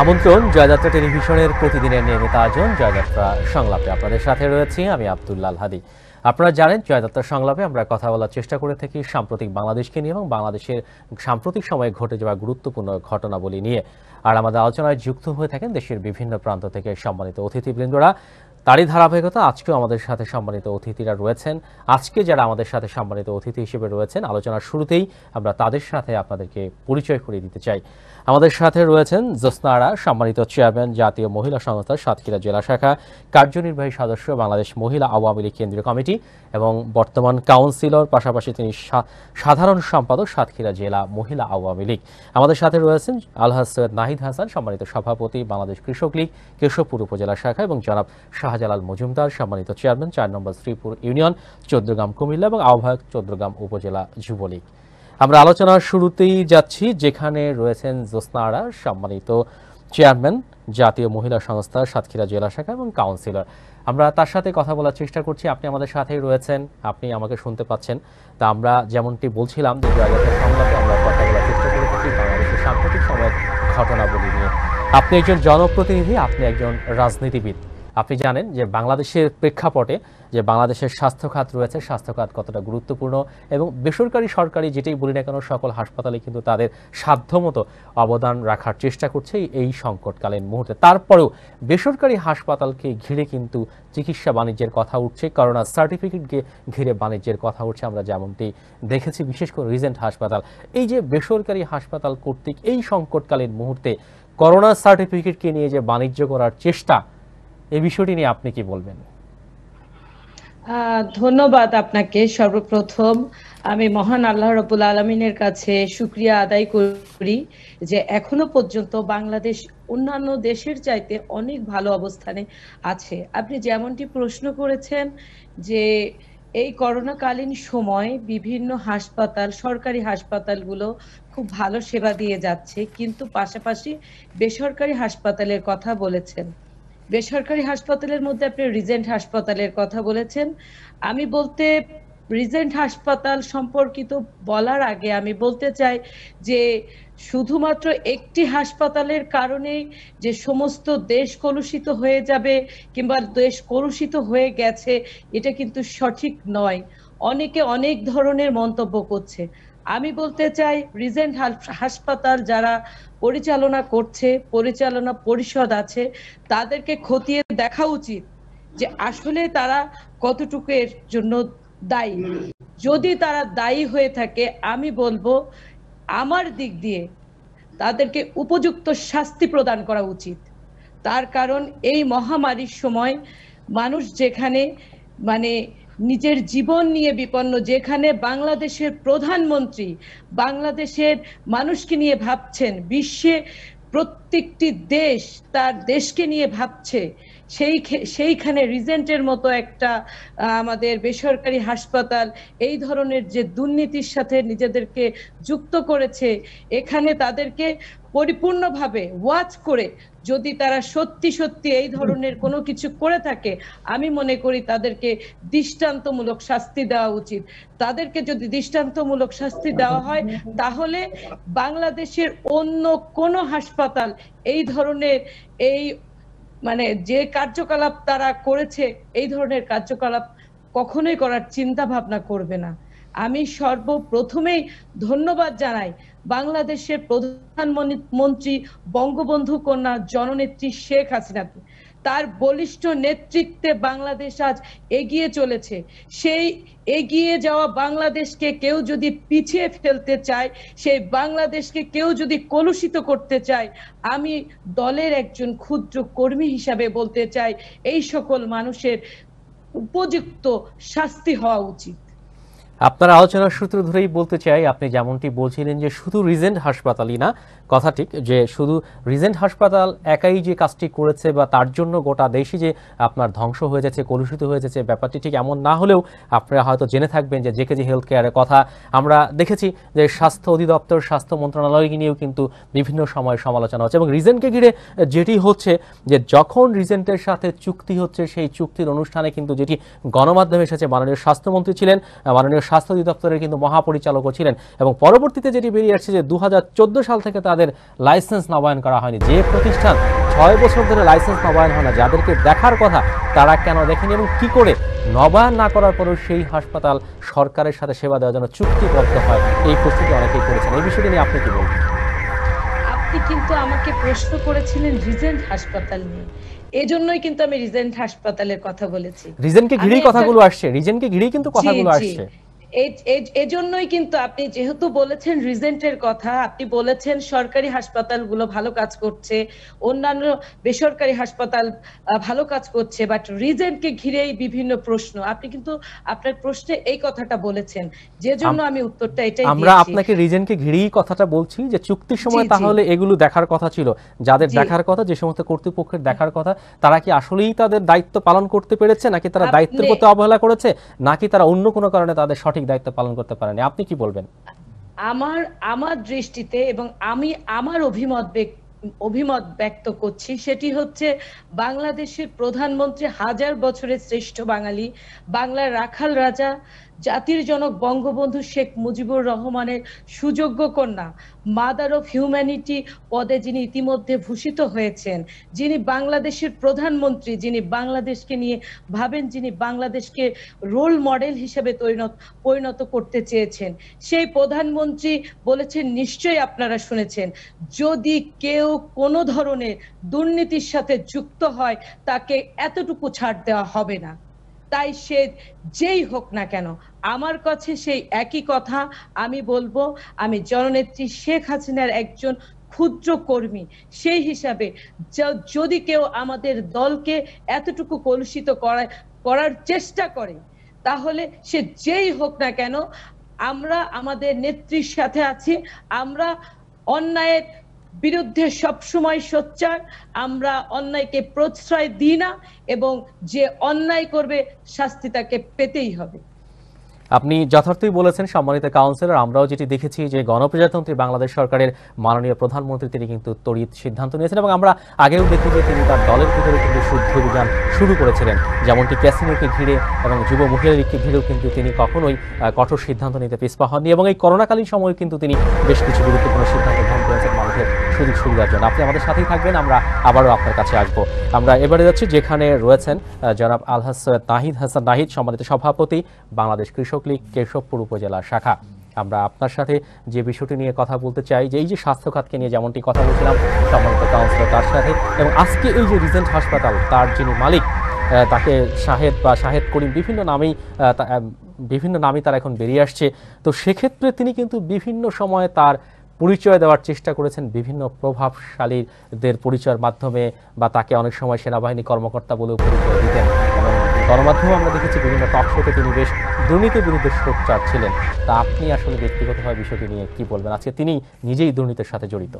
আমন্ত্রণ জয়যাত্রা টেলিভিশনের প্রতিদিনের নিয়মিত আয়োজন জয়যাত্রা সংলাপে আপনাদের সাথে রয়েছি আমি আব্দুল্লাহ হাদি। আপনারা জানেন জয়যাত্রা সংলাপে আমরা কথা বলার চেষ্টা করে থাকি সাম্প্রতিক বাংলাদেশকে নিয়ে এবং বাংলাদেশের সাম্প্রতিক সময়ে ঘটে যাওয়া গুরুত্বপূর্ণ ঘটনাবলী নিয়ে। আর আমাদের আলোচনায় যুক্ত হয়ে থাকেন দেশের বিভিন্ন প্রান্ত থেকে সম্মানিত অতিথিবৃন্দরা। তারই ধারাবাহিকতা আজকেও আমাদের সাথে সম্মানিত অতিথিরা রয়েছেন। আজকে যারা আমাদের সাথে সম্মানিত অতিথি হিসেবে রয়েছেন আলোচনার শুরুতেই আমরা তাদের সাথে আপনাদেরকে পরিচয় করিয়ে দিতে চাই। আমাদের সাথে রয়েছেন জ্যোৎস্না আরা, সম্মানিত চেয়ারম্যান জাতীয় মহিলা সংস্থা সাতক্ষীরা জেলা শাখা, কার্যনির্বাহী সদস্য বাংলাদেশ মহিলা আওয়ামী লীগ কেন্দ্রীয় কমিটি এবং বর্তমান কাউন্সিলর, পাশাপাশি তিনি সাধারণ সম্পাদক সাতক্ষীরা জেলা মহিলা আওয়ামী লীগ। আমাদের সাথে রয়েছেন আলহাজ সৈয়দ নাহিদ হাসান, সম্মানিত সভাপতি বাংলাদেশ কৃষক লীগ কেশবপুর উপজেলা শাখা, এবং জনাব শাহজালাল মজুমদার, সম্মানিত চেয়ারম্যান ৪ নম্বর শ্রীপুর ইউনিয়ন চৌদ্দগ্রাম কুমিল্লা এবং আহ্বায়ক চৌদ্দগ্রাম উপজেলা যুবলীগ। আমরা আলোচনার শুরুতেই যাচ্ছি যেখানে রয়েছেন জ্যোৎস্না আরা, সম্মানিত চেয়ারম্যান জাতীয় মহিলা সংস্থা সাতক্ষীরা জেলা শাখা এবং কাউন্সিলর। আমরা তার সাথে কথা বলার চেষ্টা করছি। আপনি আমাদের সাথেই রয়েছেন, আপনি আমাকে শুনতে পাচ্ছেন। তা আমরা যেমনটি বলছিলাম যে জয়যাত্রা সংলাপে আমরা কথা বলার চেষ্টা করে থাকি বাংলাদেশের সাম্প্রতিক সময়ের ঘটনাবলী নিয়ে। আপনি একজন জনপ্রতিনিধি, আপনি একজন রাজনীতিবিদ। আপনি জানেন যে বাংলাদেশের প্রেক্ষাপটে যে বাংলাদেশের স্বাস্থ্য খাত রয়েছে, স্বাস্থ্য খাত কতটা গুরুত্বপূর্ণ, এবং বেসরকারি সরকারি যেটাই বলি না কেন সকল হাসপাতালে কিন্তু তাদের সাধ্যমতো অবদান রাখার চেষ্টা করছে এই সংকটকালীন মুহূর্তে। তারপরেও বেসরকারি হাসপাতালকে ঘিরে কিন্তু চিকিৎসা বাণিজ্যের কথা উঠছে, করোনা সার্টিফিকেটকে ঘিরে বাণিজ্যের কথা উঠছে। আমরা যেমনটি দেখেছি বিশেষ করে রিজেন্ট হাসপাতাল, এই যে বেসরকারি হাসপাতাল কর্তৃক এই সংকটকালীন মুহূর্তে করোনা সার্টিফিকেটকে নিয়ে যে বাণিজ্য করার চেষ্টা, এই বিষয়টি নিয়ে আপনি কি বলবেন? ধন্যবাদ আপনাকে। সর্বপ্রথম আমি মহান আল্লাহ রাব্বুল আলামিনের কাছে শুকরিয়া আদায় করি যে এখনো পর্যন্ত বাংলাদেশ অন্যান্য দেশের চাইতে অনেক ভালো অবস্থানে আছে। আপনি যেমনটি প্রশ্ন করেছেন যে এই করোনাকালীন সময় বিভিন্ন হাসপাতাল, সরকারি হাসপাতালগুলো খুব ভালো সেবা দিয়ে যাচ্ছে, কিন্তু পাশাপাশি বেসরকারি হাসপাতালের কথা বলেছেন। বেসরকারি হাসপাতালের মধ্যে আপনি রিজেন্ট হাসপাতালের কথা বলেছেন। আমি বলতে রিজেন্ট হাসপাতাল সম্পর্কিত বলার আগে আমি বলতে চাই যে শুধুমাত্র একটি হাসপাতালের কারণেই যে সমস্ত দেশ কলুষিত হয়ে যাবে কিংবা দেশ কলুষিত হয়ে গেছে, এটা কিন্তু সঠিক নয়। অনেকে অনেক ধরনের মন্তব্য করছে। আমি বলতে চাই রিজেন্ট হাসপাতাল যারা পরিচালনা করছে, পরিচালনা পরিষদ আছে, তাদেরকে খতিয়ে দেখা উচিত যে আসলে তারা কতটুকু এর জন্য দায়ী। যদি তারা দায়ী হয়ে থাকে, আমি বলবো আমার দিক দিয়ে তাদেরকে উপযুক্ত শাস্তি প্রদান করা উচিত। তার কারণ এই মহামারীর সময় মানুষ যেখানে নিজের জীবন নিয়ে বিপন্ন, যেখানে বাংলাদেশের প্রধানমন্ত্রী বাংলাদেশের মানুষকে নিয়ে ভাবছেন, বিশ্বে প্রত্যেকটি দেশ তার দেশকে নিয়ে ভাবছে, সেইখানে রিজেন্টের মতো একটা আমাদের বেসরকারি হাসপাতাল এই ধরনের যে দুর্নীতির সাথে নিজেদেরকে যুক্ত করেছে, এখানে তাদেরকে পরিপূর্ণভাবে ওয়াচ করে যদি তারা সত্যি সত্যি এই ধরনের কোনো কিছু করে থাকে, আমি মনে করি তাদেরকে দৃষ্টান্তমূলক শাস্তি দেওয়া উচিত। তাদেরকে যদি দৃষ্টান্তমূলক শাস্তি দেওয়া হয়, তাহলে বাংলাদেশের অন্য কোনো হাসপাতাল এই ধরনের যে কার্যকলাপ তারা করেছে, এই ধরনের কার্যকলাপ কখনোই করার চিন্তা ভাবনা করবে না। আমি সর্বপ্রথমেই ধন্যবাদ জানাই বাংলাদেশের প্রধানমন্ত্রী বঙ্গবন্ধু কন্যা জননেত্রী শেখ হাসিনাকে। তার বলিষ্ঠ নেতৃত্বে বাংলাদেশ আজ এগিয়ে চলেছে। সেই এগিয়ে যাওয়া বাংলাদেশকে কেউ যদি পিছিয়ে ফেলতে চায়, সেই বাংলাদেশকে কেউ যদি কলুষিত করতে চায়, আমি দলের একজন ক্ষুদ্র কর্মী হিসাবে বলতে চাই এই সকল মানুষের উপযুক্ত শাস্তি হওয়া উচিত। আপনার আলোচনার সূত্র ধরেই বলতে চাই, আপনি যেমনটি বলছিলেন যে শুধু রিজেন্ট হাসপাতালই না, কথা ঠিক যে শুধু রিজেন্ট হাসপাতাল একাই যে কাজটি করেছে বা তার জন্য গোটা দেশই যে আপনার ধ্বংস হয়ে যাচ্ছে, কলুষিত হয়ে যাচ্ছে, ব্যাপারটি ঠিক এমন না হলেও আপনারা হয়তো জেনে থাকবেন যে জেকেজি হেলথ কেয়ারের কথা আমরা দেখেছি যে স্বাস্থ্য অধিদপ্তর, স্বাস্থ্য মন্ত্রণালয়কে নিয়েও কিন্তু বিভিন্ন সময় সমালোচনা হচ্ছে। এবং রিজেন্টকে ঘিরে যেটি হচ্ছে যে যখন রিজেন্টের সাথে চুক্তি হচ্ছে, সেই চুক্তির অনুষ্ঠানে কিন্তু যেটি গণমাধ্যমে এসেছে, মাননীয় স্বাস্থ্যমন্ত্রী ছিলেন, মাননীয় স্বাস্থ্য অধিদপ্তরের কিন্তু মহাপরিচালকও ছিলেন, এবং পরবর্তীতে যেটি বেরিয়ে আসছে যে 2014 সাল থেকে তাদের লাইসেন্স নবায়ন করা হয়নি। যে প্রতিষ্ঠান 6 বছর ধরে লাইসেন্স নবায়ন হয় না, যাদেরকে দেখার কথা তারা কেন দেখেনি, এবং কি করে নবায়ন না করার পরেও সেই হাসপাতাল সরকারের সাথে সেবা দেওয়ার জন্য চুক্তিবদ্ধ হয়, এই প্রশ্নটি অনেকেই করেছেন। এই বিষয়টি নিয়ে আপনি কি বলবেন? আপনি কিন্তু আমাকে প্রশ্ন করেছিলেন রিজেন্ট হাসপাতাল নিয়ে, এজন্যই কিন্তু আমি রিজেন্ট হাসপাতালের কথা বলেছি। রিজনকে ঘিরেই কথাগুলো আসছে, রিজনকে ঘিরেই কিন্তু কথাগুলো জি, আসছে। এজন্যই কিন্তু আপনি যেহেতু বলেছেন রিজেন্টের কথা, আপনি বলেছেন সরকারি হাসপাতালগুলো ভালো কাজ করছে, অন্যান্য বেসরকারি হাসপাতাল ভালো কাজ করছে, বাট রিজেন্টকে ঘিরেই বিভিন্ন প্রশ্ন। আপনি কিন্তু আপনার প্রশ্নে এই কথাটা বলেছেন, যে জন্য আমি উত্তরটা এটাই দিয়েছি। আমরা আপনাকে রিজনকে ঘিরেই কথাটা বলছি যে চুক্তির সময় জি, জি। তাহলে এগুলো দেখার কথা ছিল, যাদের জি। দেখার কথা, যে সমস্ত কর্তৃপক্ষের দেখার কথা, তারা কি আসলেই তাদের দায়িত্ব পালন করতে পেরেছে, নাকি তারা দায়িত্বের প্রতি অবহেলা করেছে, নাকি তারা অন্য কোনো কারণে তাদের সঠিক দায়িত্ব পালন করতে পারেনি? আপনি কি বলবেন? আমার দৃষ্টিতে, এবং আমি আমার অভিমত ব্যক্ত করছি, সেটি হচ্ছে বাংলাদেশের প্রধানমন্ত্রী হাজার বছরের শ্রেষ্ঠ বাঙালি, বাংলার রাখাল রাজা, জাতির জনক বঙ্গবন্ধু শেখ মুজিবুর রহমানের সুযোগ্য কন্যা, মাদার অফ হিউম্যানিটি পদে যিনি ইতিমধ্যে ভূষিত হয়েছেন, যিনি বাংলাদেশের প্রধানমন্ত্রী, যিনি বাংলাদেশকে নিয়ে ভাবেন, যিনি বাংলাদেশকে রোল মডেল হিসেবে পরিণত করতে চেয়েছেন, সেই প্রধানমন্ত্রী বলেছেন, নিশ্চয়ই আপনারা শুনেছেন, যদি কেউ কোনো ধরনের দুর্নীতির সাথে যুক্ত হয় তাকে এতটুকু ছাড় দেওয়া হবে না। তাই সে যেই হোক না কেন, আমার কাছে সেই একই কথা আমি বলবো। আমি জননেত্রী শেখ হাসিনার একজন ক্ষুদ্র কর্মী, সেই হিসাবে যদি কেউ আমাদের দলকে এতটুকু কলুষিত করার চেষ্টা করে, তাহলে সে যেই হোক না কেন, আমরা আমাদের নেত্রীর সাথে আছি। আমরা অন্যায়ের বিরুদ্ধে সবসময় সোচ্চার, আমরা অন্যায়কে প্রশ্রয় দিই না, এবং যে অন্যায় করবে শাস্তি তাকে পেতেই হবে। আপনি যথার্থই বলেছেন সম্মানিত কাউন্সিলর। আমরাও যেটি দেখেছি যে গণপ্রজাতন্ত্রী বাংলাদেশ সরকারের মাননীয় প্রধানমন্ত্রী তিনি কিন্তু তড়িৎ সিদ্ধান্ত নিয়েছেন, এবং আমরা আগেও দেখি যে তিনি তার দলের ভিতরে কিন্তু শুদ্ধ অভিযান শুরু করেছিলেন, যেমনটি ক্যাসিনোকে ঘিরে এবং যুব মহিলা লীগকে ঘিরেও কিন্তু তিনি কখনোই কঠোর সিদ্ধান্ত নিতে পিছপা হননি, এবং এই করোনাকালীন সময়ে কিন্তু তিনি বেশ কিছু গুরুত্বপূর্ণ সিদ্ধান্ত গ্রহণ করেছেন মানুষের সুযোগ সুবিধার জন্য। আপনি আমাদের সাথেই থাকবেন, আমরা আবারও আপনার কাছে আসবো। আমরা এবারে যাচ্ছি যেখানে রয়েছেন জনাব আলহাজ সৈয়দ নাহিদ হাসান নাহিদ, সম্মানিত সভাপতি, বাংলাদেশ কৃষক লীগ কেশবপুর উপজেলা শাখা। আমরা আপনার সাথে যে বিষয়টি নিয়ে কথা বলতে চাই, যে এই যে স্বাস্থ্য খাতকে নিয়ে যেমনটি কথা বলছিলাম সম্মানিত কাউন্সিলর তার সাথে, এবং আজকে এই যে রিজেন্ট হাসপাতাল তার যিনি মালিক, তাকে শাহেদ বা শাহেদ করিম বিভিন্ন নামেই তার এখন বেরিয়ে আসছে। তো সেক্ষেত্রে তিনি কিন্তু বিভিন্ন সময়ে তার পরিচয় দেওয়ার চেষ্টা করেছেন বিভিন্ন প্রভাবশালীদের পরিচয়ের মাধ্যমে, বা তাকে অনেক সময় সেনাবাহিনী কর্মকর্তা বলেও পরিচয় দিতেন, এবং গণমাধ্যমে আমরা দেখেছি বিভিন্ন টক শোতে তিনি বেশ দুর্নীতির বিরুদ্ধে সোচ্চার ছিলেন। তা আপনি আসলে ব্যক্তিগতভাবে বিষয়টি নিয়ে কি বলবেন? আজকে তিনি নিজেই দুর্নীতির সাথে জড়িত।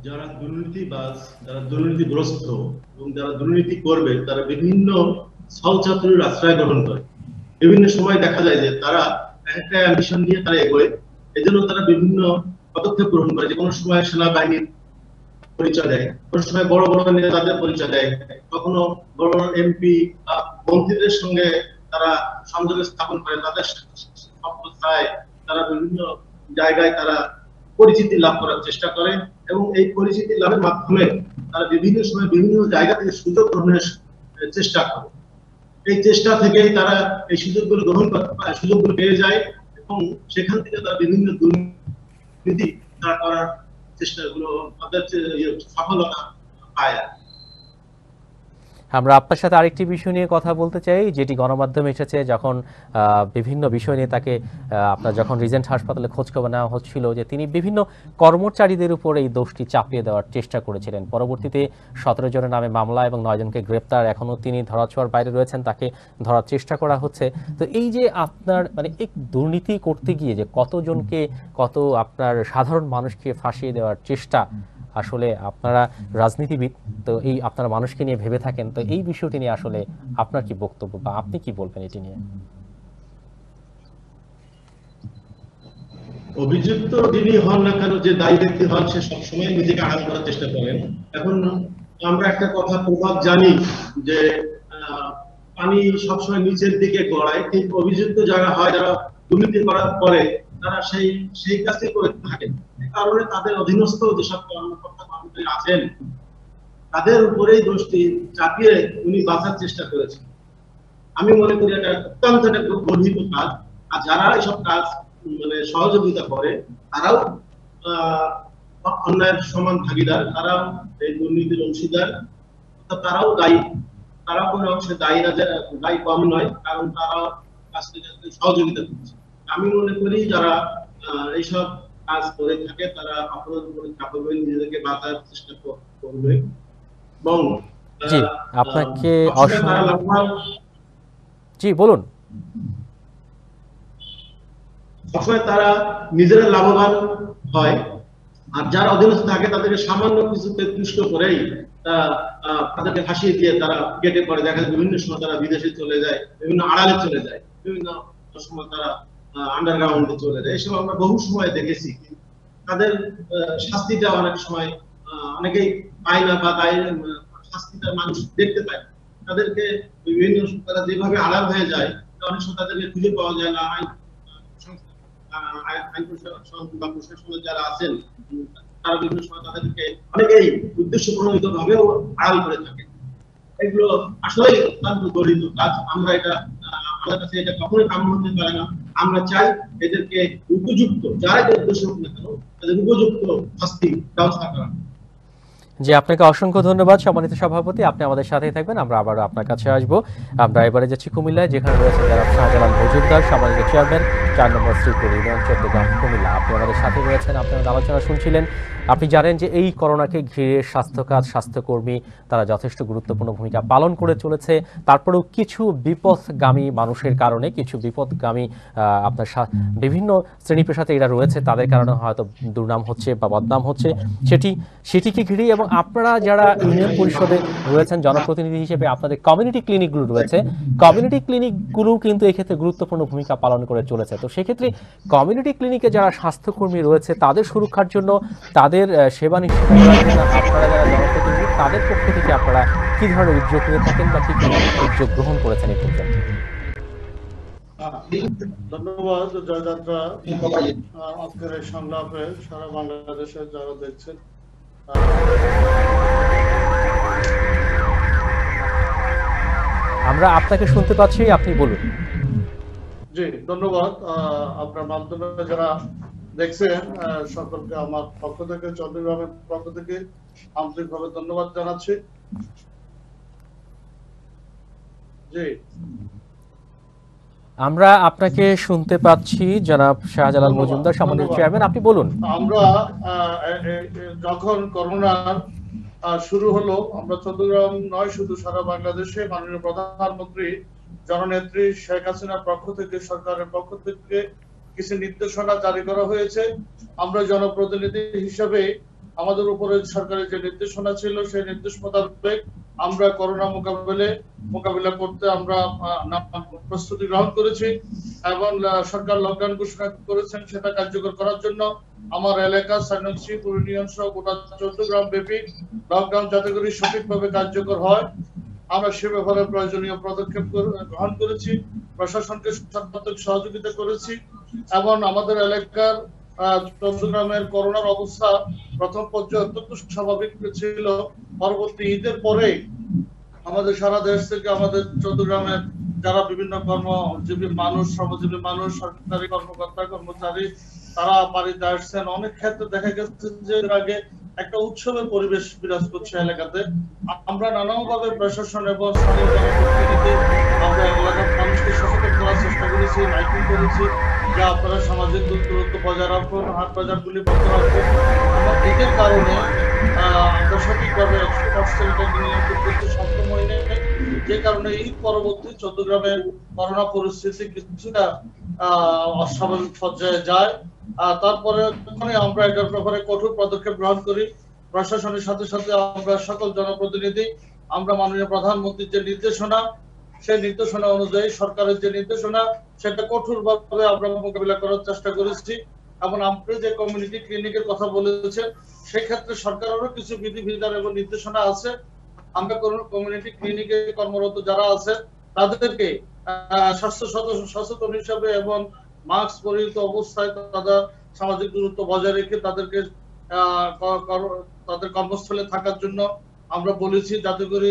যারা দুর্নীতিবাজ, যারা দুর্নীতিগ্রস্ত এবং যারা দুর্নীতি করবে, তারা বিভিন্ন ছলচাতুরির আশ্রয় গ্রহণ করে। বিভিন্ন সময় দেখা যায় যে তারা একটা মিশন নিয়ে তারা এগোয়, এজন্য তারা বিভিন্ন পদক্ষেপ গ্রহণ করে। যে কোনো সময় সেনাবাহিনীর পরিচয় দেয়, কোনো সময় বড় বড় নেতাদের পরিচয় দেয়, কখনো বড় বড় এমপি মন্ত্রীদের সঙ্গে তারা সংযোগ স্থাপন করে, তাদের সম্প্রদায় তারা বিভিন্ন জায়গায় তারা পরিচিতি লাভ করার চেষ্টা করে, এবং এই পরিচিতি লাভের মাধ্যমে তারা বিভিন্ন সময় বিভিন্ন জায়গা থেকে সুযোগ গ্রহণের চেষ্টা করে। এই চেষ্টা থেকেই তারা এই সুযোগগুলো সুযোগগুলো পেয়ে যায়, এবং সেখান থেকে তারা বিভিন্ন দুর্নীতি তারা করার চেষ্টাগুলো তাদের সফলতা পায়। আমরা আপনার সাথে আরেকটি বিষয় নিয়ে কথা বলতে চাই, যেটি গণমাধ্যমে এসেছে, যখন বিভিন্ন বিষয় নিয়ে তাকে আপনার যখন রিজেন্ট হাসপাতালে খোঁজখবর নেওয়া হচ্ছিল, যে তিনি বিভিন্ন কর্মচারীদের উপর এই দোষটি চাপিয়ে দেওয়ার চেষ্টা করেছিলেন। পরবর্তীতে 17 জনের নামে মামলা এবং 9 জনকে গ্রেপ্তার, এখনও তিনি ধরাছোঁয়ার বাইরে রয়েছেন, তাকে ধরার চেষ্টা করা হচ্ছে। তো এই যে আপনার মানে এই দুর্নীতি করতে গিয়ে যে কতজনকে, কত আপনার সাধারণ মানুষকে ফাঁসিয়ে দেওয়ার চেষ্টা, আসলে আপনারা রাজনীতিবিদ, তো এই আপনারা মানুষকে নিয়ে ভেবে থাকেন, তো এই বিষয়টি নিয়ে আসলে আপনার কি বক্তব্য, বা আপনি কি বলবেন এটি নিয়ে? অভিযুক্ত যিনি হন না কেন, যে দায়ী ব্যক্তি হন, সে সবসময় নিজেকে আড়াল করার চেষ্টা করেন। এখন আমরা একটা কথা প্রভাব জানি যে পানি সবসময় নিচের দিকে গড়ায়, ঠিক অভিযুক্ত যারা হয়, যারা দুর্নীতি করার পরে তারা সেই কাজটি করে থাকে। এই কারণে তাদের অধীনস্থ যেসব কর্মকর্তা কর্মচারী আছেন তাদের উপরেই দোষটি চাপিয়ে উনি বাঁচার চেষ্টা করেছেন। আমি মনে করি এটা অত্যন্ত একটা গর্হিত কাজ। আর যারা এসব কাজ মানে সহযোগিতা করে তারাও অন্যায়ের সমান ভাগিদার, তারাও এই দুর্নীতির অংশীদার, তারাও দায়ী। তারা কোনো অংশে দায়ী না, দায়ী কম নয়, কারণ তারা কাজকে সহযোগিতা করছে। আমি মনে করি যারা এইসব কাজ করে থাকে তারা অপরাধ করে থাকবে, নিজেদেরকে বাঁচার চেষ্টা করবে এবং জি আপনাকে জি বলুন। সবসময় তারা নিজেরা লাভবান হয়, আর যারা অধীনস্থ থাকে তাদেরকে সামান্য কিছুতে তুষ্ট করেই তাদেরকে ফাঁসিয়ে দিয়ে তারা কেটে পড়ে। দেখা যায় বিভিন্ন সময় তারা বিদেশে চলে যায়, বিভিন্ন আড়ালে চলে যায়, বিভিন্ন সময় তারা আন্ডারগ্রাউন্ডে চলে যায়। এসব আমরা বহু সময় দেখেছি। তাদের শাস্তিটা অনেক সময় অনেকেই পায় না, বা তাই শাস্তিটা মানুষ দেখতে পায়। তাদেরকে বিভিন্ন তারা যেভাবে আড়াল হয়ে যায়, অনেক সময় তাদেরকে খুঁজে পাওয়া যায় না। আইন প্রশাসন বা প্রশাসনে যারা আছেন তারা বিভিন্ন সময় তাদেরকে অনেকেই উদ্দেশ্য প্রণোদিত ভাবেও আড়াল করে থাকে। এগুলো আসলে অত্যন্ত গর্হিত কাজ। আমরা এটা আমাদের কাছে এটা কখনোই কাম্য হতে পারে না। আমরা চাই এদেরকে উপযুক্ত, যারা এটা উদ্দেশ্য হোক না কেন, তাদের উপযুক্ত শাস্তি ব্যবস্থা করা। জি আপনাকে অসংখ্য ধন্যবাদ সম্মানিত সভাপতি, আপনি আমাদের সাথেই থাকবেন। আমরা আবারও আপনার কাছে আসবো। আমরা এবারে যাচ্ছি কুমিল্লায়, যেখানে রয়েছে জনাব শাহজালাল মজুমদার, সামাজিক চেয়ারম্যান, ৪ নম্বর শ্রীপুর ইউনিয়ন, চট্টগ্রাম, কুমিল্লা। আপনি আমাদের সাথে রয়েছেন, আপনার আলোচনা শুনছিলেন। আপনি জানেন যে এই করোনাকে ঘিরে স্বাস্থ্যকর্মী তারা যথেষ্ট গুরুত্বপূর্ণ ভূমিকা পালন করে চলেছে। তারপরেও কিছু বিপথগামী মানুষের কারণে, কিছু বিপথগামী আপনার বিভিন্ন শ্রেণী পেশাতে এরা রয়েছে, তাদের কারণে হয়তো দুর্নাম হচ্ছে বা বদনাম হচ্ছে, সেটিকে ঘিরে। এবং আপনারা যারা ইউনিয়ন পরিষদে রয়েছেন জনপ্রতিনিধি হিসেবে, আপনাদের কমিউনিটি ক্লিনিকগুলো রয়েছে, কমিউনিটি ক্লিনিকগুলো কিন্তু এক্ষেত্রে গুরুত্বপূর্ণ ভূমিকা পালন করে চলেছে। তো সেক্ষেত্রে কমিউনিটি ক্লিনিকে যারা স্বাস্থ্যকর্মী রয়েছে তাদের সুরক্ষার জন্য, তাদের সেবা নিশ্চিত করার জন্য আপনারা যারা জনপ্রতিনিধি, তাদের পক্ষ থেকে আপনারা কি ধরনের উদ্যোগ নিয়ে থাকেন বা কি উদ্যোগ গ্রহণ করেছেন এই পর্যন্ত? ধন্যবাদ জয়যাত্রা আজকের এই সংলাপে সারা বাংলাদেশে যারা দেখছেন। আমরা আপনাকে শুনতে পাচ্ছি, আপনি বলুন। জি ধন্যবাদ। আপনার মাধ্যমে যারা দেখছেন সকলকে আমার পক্ষ থেকে, চট্টগ্রামের পক্ষ থেকে আন্তরিকভাবে ধন্যবাদ জানাচ্ছি। জি আমরা আপনাকে শুনতে পাচ্ছি জনাব শাহজালাল মজুমদার, সামাজিক চেয়ারম্যান, আপনি বলুন। আমরা যখন করোনা শুরু হলো, আমরা চট্টগ্রাম নয় শুধু সারা বাংলাদেশে মাননীয় প্রধানমন্ত্রী জননেত্রী শেখ হাসিনার পক্ষ থেকে, সরকারের পক্ষ থেকে কিছু নির্দেশনা জারি করা হয়েছে। আমরা জনপ্রতিনিধি হিসেবে আমাদের উপরে সরকারের যে নির্দেশনা ছিল সেই নির্দেশ মোতাবেক আমরা করোনা মোকাবিলা করতে আমরা প্রস্তুতি গ্রহণ করেছি এবং সরকার লকডাউন ঘোষণা করেছেন, সেটা কার্যকর করার জন্য আমার এলাকা শ্রীপুর ইউনিয়ন সহ গোটা চট্টগ্রাম ব্যাপী লকডাউন যাতে করে সঠিকভাবে কার্যকর হয় আমরা সে ব্যাপারে প্রয়োজনীয় পদক্ষেপ গ্রহণ করেছি, প্রশাসনকে সর্বাত্মক সহযোগিতা করেছি এবং আমাদের এলাকার চট্টগ্রামের করোনার অবস্থা প্রথম পর্যায়ে অত্যন্ত স্বাভাবিক ছিল। পরবর্তী ঈদের পরে আমাদের সারা দেশ থেকে আমাদের চট্টগ্রামের যারা বিভিন্ন কর্মজীবী মানুষ, শ্রমজীবী মানুষ, সরকারি কর্মকর্তা কর্মচারী তারা বাড়িতে আসছেন। অনেক ক্ষেত্রে দেখা গেছে যে এর আগে একটা উৎসবের পরিবেশ বিরাজ করছে এলাকাতে। আমরা নানানভাবে প্রশাসন এবং স্থানীয় জনপ্রতিনিধি আমরা এলাকার মানুষকে সচেতন করার চেষ্টা করেছি, মাইকিং করেছি যে আপনারা সামাজিক দূরত্ব বজায় রাখুন, হাট বাজারগুলি বন্ধ রাখুন। এবং এদের কারণে আমরা সঠিকভাবে 100% নিয়ন্ত্রণ করতে সক্ষম হইনি, যে কারণে ঈদ পরবর্তী চট্টগ্রামের করোনা পরিস্থিতি কিছুটা অস্বাভাবিক পর্যায়ে যায়। তারপরে আমরা এটার ব্যাপারে কঠোর পদক্ষেপ গ্রহণ করি। প্রশাসনের সাথে সাথে আমরা সকল জনপ্রতিনিধি আমরা মাননীয় প্রধানমন্ত্রীর যে নির্দেশনা, সেই নির্দেশনা অনুযায়ী সরকারের যে নির্দেশনা সেটা কঠোরভাবে আমরা মোকাবিলা করার চেষ্টা করেছি। এবং আপনি যে কমিউনিটি ক্লিনিকের কথা বলেছেন, সেক্ষেত্রে সরকারেরও কিছু বিধিবিধান এবং নির্দেশনা আছে। আমরা কমিউনিটি ক্লিনিকে কর্মরত যারা আছে তাদেরকে স্বাস্থ্য সচেতন হিসাবে এবং মাস্ক পরিহিত অবস্থায় তাদের সামাজিক দূরত্ব বজায় রেখে তাদেরকে তাদের কর্মস্থলে থাকার জন্য আমরা বলেছি, যাতে করে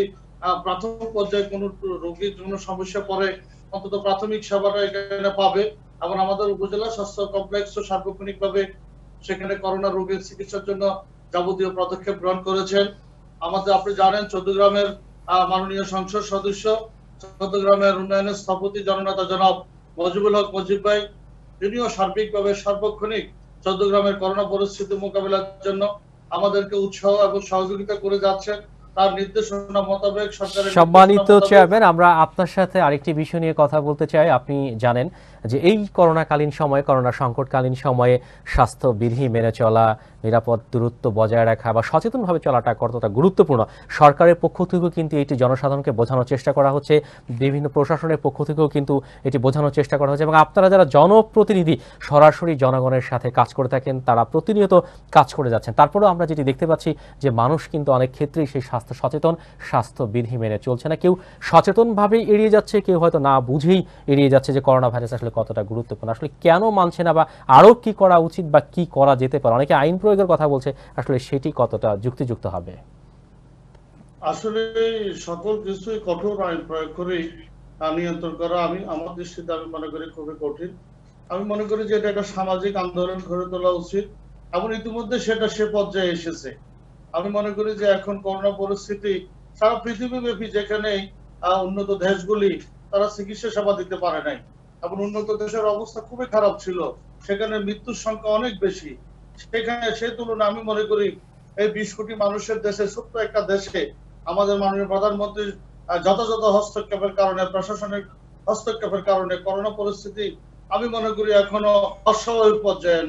প্রাথমিক পর্যায়ে কোনো রোগীর কোনো সমস্যা পড়ে অন্তত প্রাথমিক সেবাটা এখানে পাবে। এবং আমাদের উপজেলা স্বাস্থ্য কমপ্লেক্স ও সার্বক্ষণিকভাবে সেখানে করোনা রোগীর চিকিৎসার জন্য যাবতীয় পদক্ষেপ গ্রহণ করেছেন। আমাদের আপনি জানেন চৌদ্দগ্রামের মাননীয় সংসদ সদস্য, চৌদ্দগ্রামের উন্নয়নের স্থপতি জননেতা জনাব মজিবুল হক মজিব ভাই, তিনিও সার্বিকভাবে সার্বক্ষণিক চৌদ্দগ্রামের করোনা পরিস্থিতি মোকাবিলার জন্য আমাদেরকে উৎসাহ এবং সহযোগিতা করে যাচ্ছেন। তার নির্দেশনা মোতাবেক সরকারের সম্মানিত চেয়ারম্যান, আমরা আপনার সাথে আরেকটি বিষয় নিয়ে কথা বলতে চাই। আপনি জানেন যে এই করোনাকালীন সময়ে, করোনা সংকটকালীন সময়ে স্বাস্থ্যবিধি মেনে চলা, নিরাপদ দূরত্ব বজায় রাখা বা সচেতনভাবে চলাটা কতটা গুরুত্বপূর্ণ, সরকারের পক্ষ থেকেও কিন্তু এটি জনসাধারণকে বোঝানোর চেষ্টা করা হচ্ছে, বিভিন্ন প্রশাসনের পক্ষ থেকেও কিন্তু এটি বোঝানোর চেষ্টা করা হচ্ছে। এবং আপনারা যারা জনপ্রতিনিধি সরাসরি জনগণের সাথে কাজ করে থাকেন, তারা প্রতিনিয়ত কাজ করে যাচ্ছেন। তারপরেও আমরা যেটি দেখতে পাচ্ছি যে মানুষ কিন্তু অনেক ক্ষেত্রেই সেই স্বাস্থ্য সচেতন, স্বাস্থ্যবিধি মেনে চলছে না। কেউ সচেতনভাবেই এড়িয়ে যাচ্ছে, কেউ হয়তো না বুঝেই এড়িয়ে যাচ্ছে যে করোনা ভাইরাস আসলে কতটা গুরুত্বপূর্ণ। আসলে কেন মানছে না বা আরও কি করা উচিত বা কি করা যেতে পারে? অনেকে আইন প্রয়োগের কথা বলছে, আসলে সেটি কতটা যুক্তিযুক্ত হবে? আসলে সকল কিছুই কঠোর আইন প্রয়োগ করেই নিয়ন্ত্রণ করা আমার দৃষ্টিতে আমি মনে করি খুবই কঠিন। আমি মনে করি যে এটা একটা সামাজিক আন্দোলন গড়ে তোলা উচিত এবং ইতিমধ্যে সেটা সে পর্যায়ে এসেছে। আমি মনে করি যে এখন করোনা পরিস্থিতি সারা পৃথিবীব্যাপী, যেখানে উন্নত দেশগুলি তারা চিকিৎসা সেবা দিতে পারে নাই এবং উন্নত দেশের অবস্থা খুবই খারাপ ছিল, সেখানে মৃত্যুর সংখ্যা অনেক বেশি। সেখানে সেই তুলনায় আমি মনে করি এই 20 কোটি মানুষের দেশে, ছোট্ট একটা দেশে আমাদের মাননীয় প্রধানমন্ত্রীর যথাযথ হস্তক্ষেপের কারণে, প্রশাসনের হস্তক্ষেপের কারণে করোনা পরিস্থিতি আমি মনে করি এখনো অস্বাভাবিক পর্যায়ে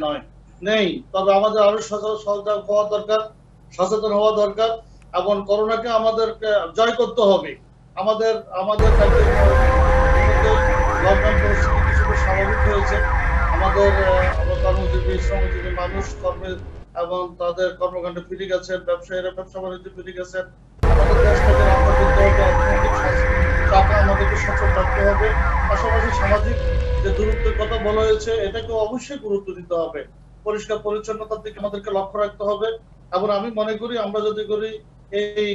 নেই। তবে আমাদের আরো সজাগ হওয়া দরকার, সচেতন হওয়া দরকার এবং করোনাকে আমাদেরকে জয় করতে হবে। আমাদের লকডাউন পরিস্থিতি কিছুটা স্বাভাবিক হয়েছে। আমাদের কর্মজীবী শ্রমজীবী মানুষ কর্মে এবং তাদের কর্মকাণ্ডে ফিরে গেছেন, ব্যবসায়ীরা ব্যবসা বাণিজ্যে ফিরে গেছেন। আমাদের দেশটাকে রক্ষা করতে হবে, অর্থনৈতিক চাপে আমাদেরকে সচেতন রাখতে হবে। পাশাপাশি সামাজিক যে দূরত্বের কথা বলা হয়েছে, এটাকে অবশ্যই গুরুত্ব দিতে হবে। পরিষ্কার পরিচ্ছন্নতার দিকে আমাদেরকে লক্ষ্য রাখতে হবে এবং আমি মনে করি আমরা যদি করি এই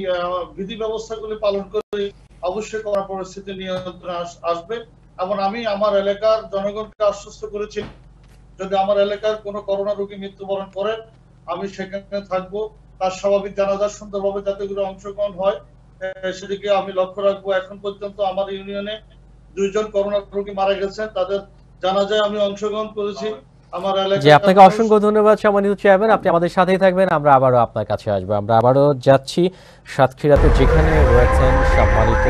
বিধি ব্যবস্থাগুলি পালন করি, অবশ্যই করোনা পরিস্থিতি নিয়ন্ত্রণে আসবে। এবং আমি আমার এলাকার জনগণকে আশ্বস্ত করেছি, যদি আমার এলাকার কোনো করোনা রোগী মৃত্যুবরণ করেন, আমি সেখানে থাকবো, তার স্বাভাবিক জানাজা সুন্দরভাবে যাতে করে অংশগ্রহণ হয় সেদিকে আমি লক্ষ্য রাখবো। এখন পর্যন্ত আমার ইউনিয়নে 2 জন করোনা রোগী মারা গেছেন, তাদের জানাজায় আমি অংশগ্রহণ করেছি। আমার জি, আপনাকে অসংখ্য ধন্যবাদ সম্মানিত চেয়ারম্যান, আপনি আমাদের সাথেই থাকবেন। আমরা আবারও আপনার কাছে আসবো। আমরা আবারও যাচ্ছি সাতক্ষীরাতে, যেখানে রয়েছেন সম্মানিত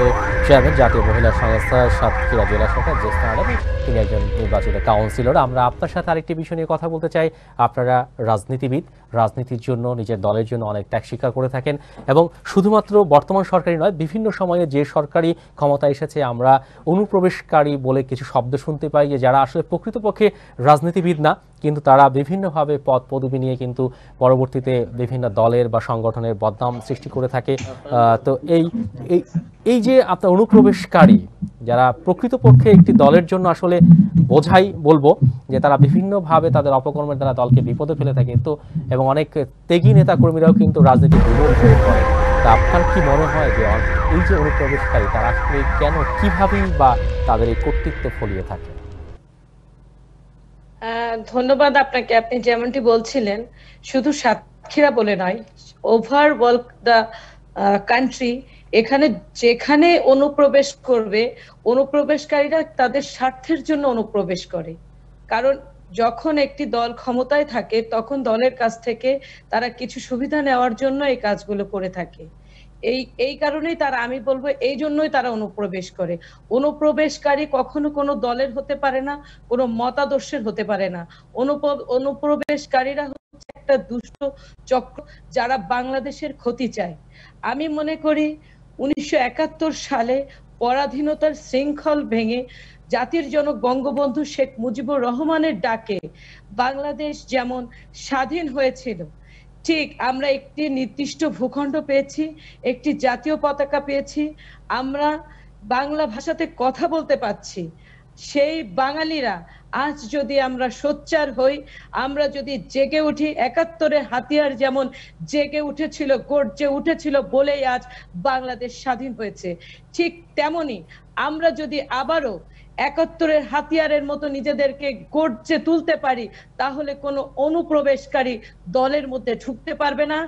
চেয়ারম্যান জাতীয় মহিলা সংস্থা সাতক্ষীরা জেলা শাখা জেসনা আলম, তিনি একজন নির্বাচিত কাউন্সিলর। আমরা আপনার সাথে আরেকটি বিষয় নিয়ে কথা বলতে চাই। আপনারা রাজনীতিবিদ, রাজনীতির জন্য, নিজের দলের জন্য অনেক ত্যাগ স্বীকার করে থাকেন এবং শুধুমাত্র বর্তমান সরকারই নয়, বিভিন্ন সময়ে যে সরকারি ক্ষমতা এসেছে আমরা অনুপ্রবেশকারী বলে কিছু শব্দ শুনতে পাই, যে যারা আসলে প্রকৃতপক্ষে রাজনীতিবিদ না, কিন্তু তারা বিভিন্নভাবে পদ পদবি নিয়ে কিন্তু পরবর্তীতে বিভিন্ন দলের বা সংগঠনের বদনাম সৃষ্টি করে থাকে। তো এই যে আপনার অনুপ্রবেশকারী, যারা প্রকৃতপক্ষে একটি দলের জন্য আসলে বোঝাই বলবো, যে তারা বিভিন্নভাবে তাদের অপকর্মের দ্বারা দলকে বিপদে ফেলে থাকে, তো এবং অনেক ত্যাগী নেতা কর্মীরাও কিন্তু রাজনীতি বিমূল হয়ে পড়ে। তা আপনার কি মনে হয় যে এই যে অনুপ্রবেশকারী, তারা আসলে কেন, কিভাবেই বা তাদের এই কর্তৃত্ব ফলিয়ে থাকে? ধন্যবাদ আপনাকে। আপনি যেমনটি বলছিলেন, শুধু সাতক্ষীরা বলে নয়, ওভারঅল দ্য কান্ট্রি, এখানে যেখানে অনুপ্রবেশ করবে, অনুপ্রবেশকারীরা তাদের স্বার্থের জন্য অনুপ্রবেশ করে। কারণ যখন একটি দল ক্ষমতায় থাকে, তখন দলের কাছ থেকে তারা কিছু সুবিধা নেওয়ার জন্য এই কাজগুলো করে থাকে। এই কারণেই তারা, আমি বলবো এই জন্যই তারা অনুপ্রবেশ করে। অনুপ্রবেশকারী কখনো কোনো দলের হতে পারে না, কোনো মতাদর্শের হতে পারে না। অনুপ্রবেশকারীরা হচ্ছে একটা দুষ্ট চক্র, যারা বাংলাদেশের ক্ষতি চায়। আমি মনে করি 1971 সালে পরাধীনতার শৃঙ্খল ভেঙে জাতির জনক বঙ্গবন্ধু শেখ মুজিবুর রহমানের ডাকে বাংলাদেশ যেমন স্বাধীন হয়েছিল, ঠিক আমরা একটি নির্দিষ্ট ভূখণ্ড পেয়েছি, একটি জাতীয় পতাকা পেয়েছি, আমরা বাংলা ভাষাতে কথা বলতে পারছি, সেই বাঙালিরা আজ যদি আমরা সোচ্চার হই, আমরা যদি জেগে উঠি, ৭১-এর হাতিয়ার যেমন জেগে উঠেছিল, গর্জে উঠেছিল বলেই আজ বাংলাদেশ স্বাধীন হয়েছে, ঠিক তেমনি আমরা যদি আবারও ৭১-এর হাতিয়ারের মতো নিজেদেরকে গর্জে তুলতে পারি, তাহলে কোনো অনুপ্রবেশকারী দলের মধ্যে ঢুকতে পারবে না,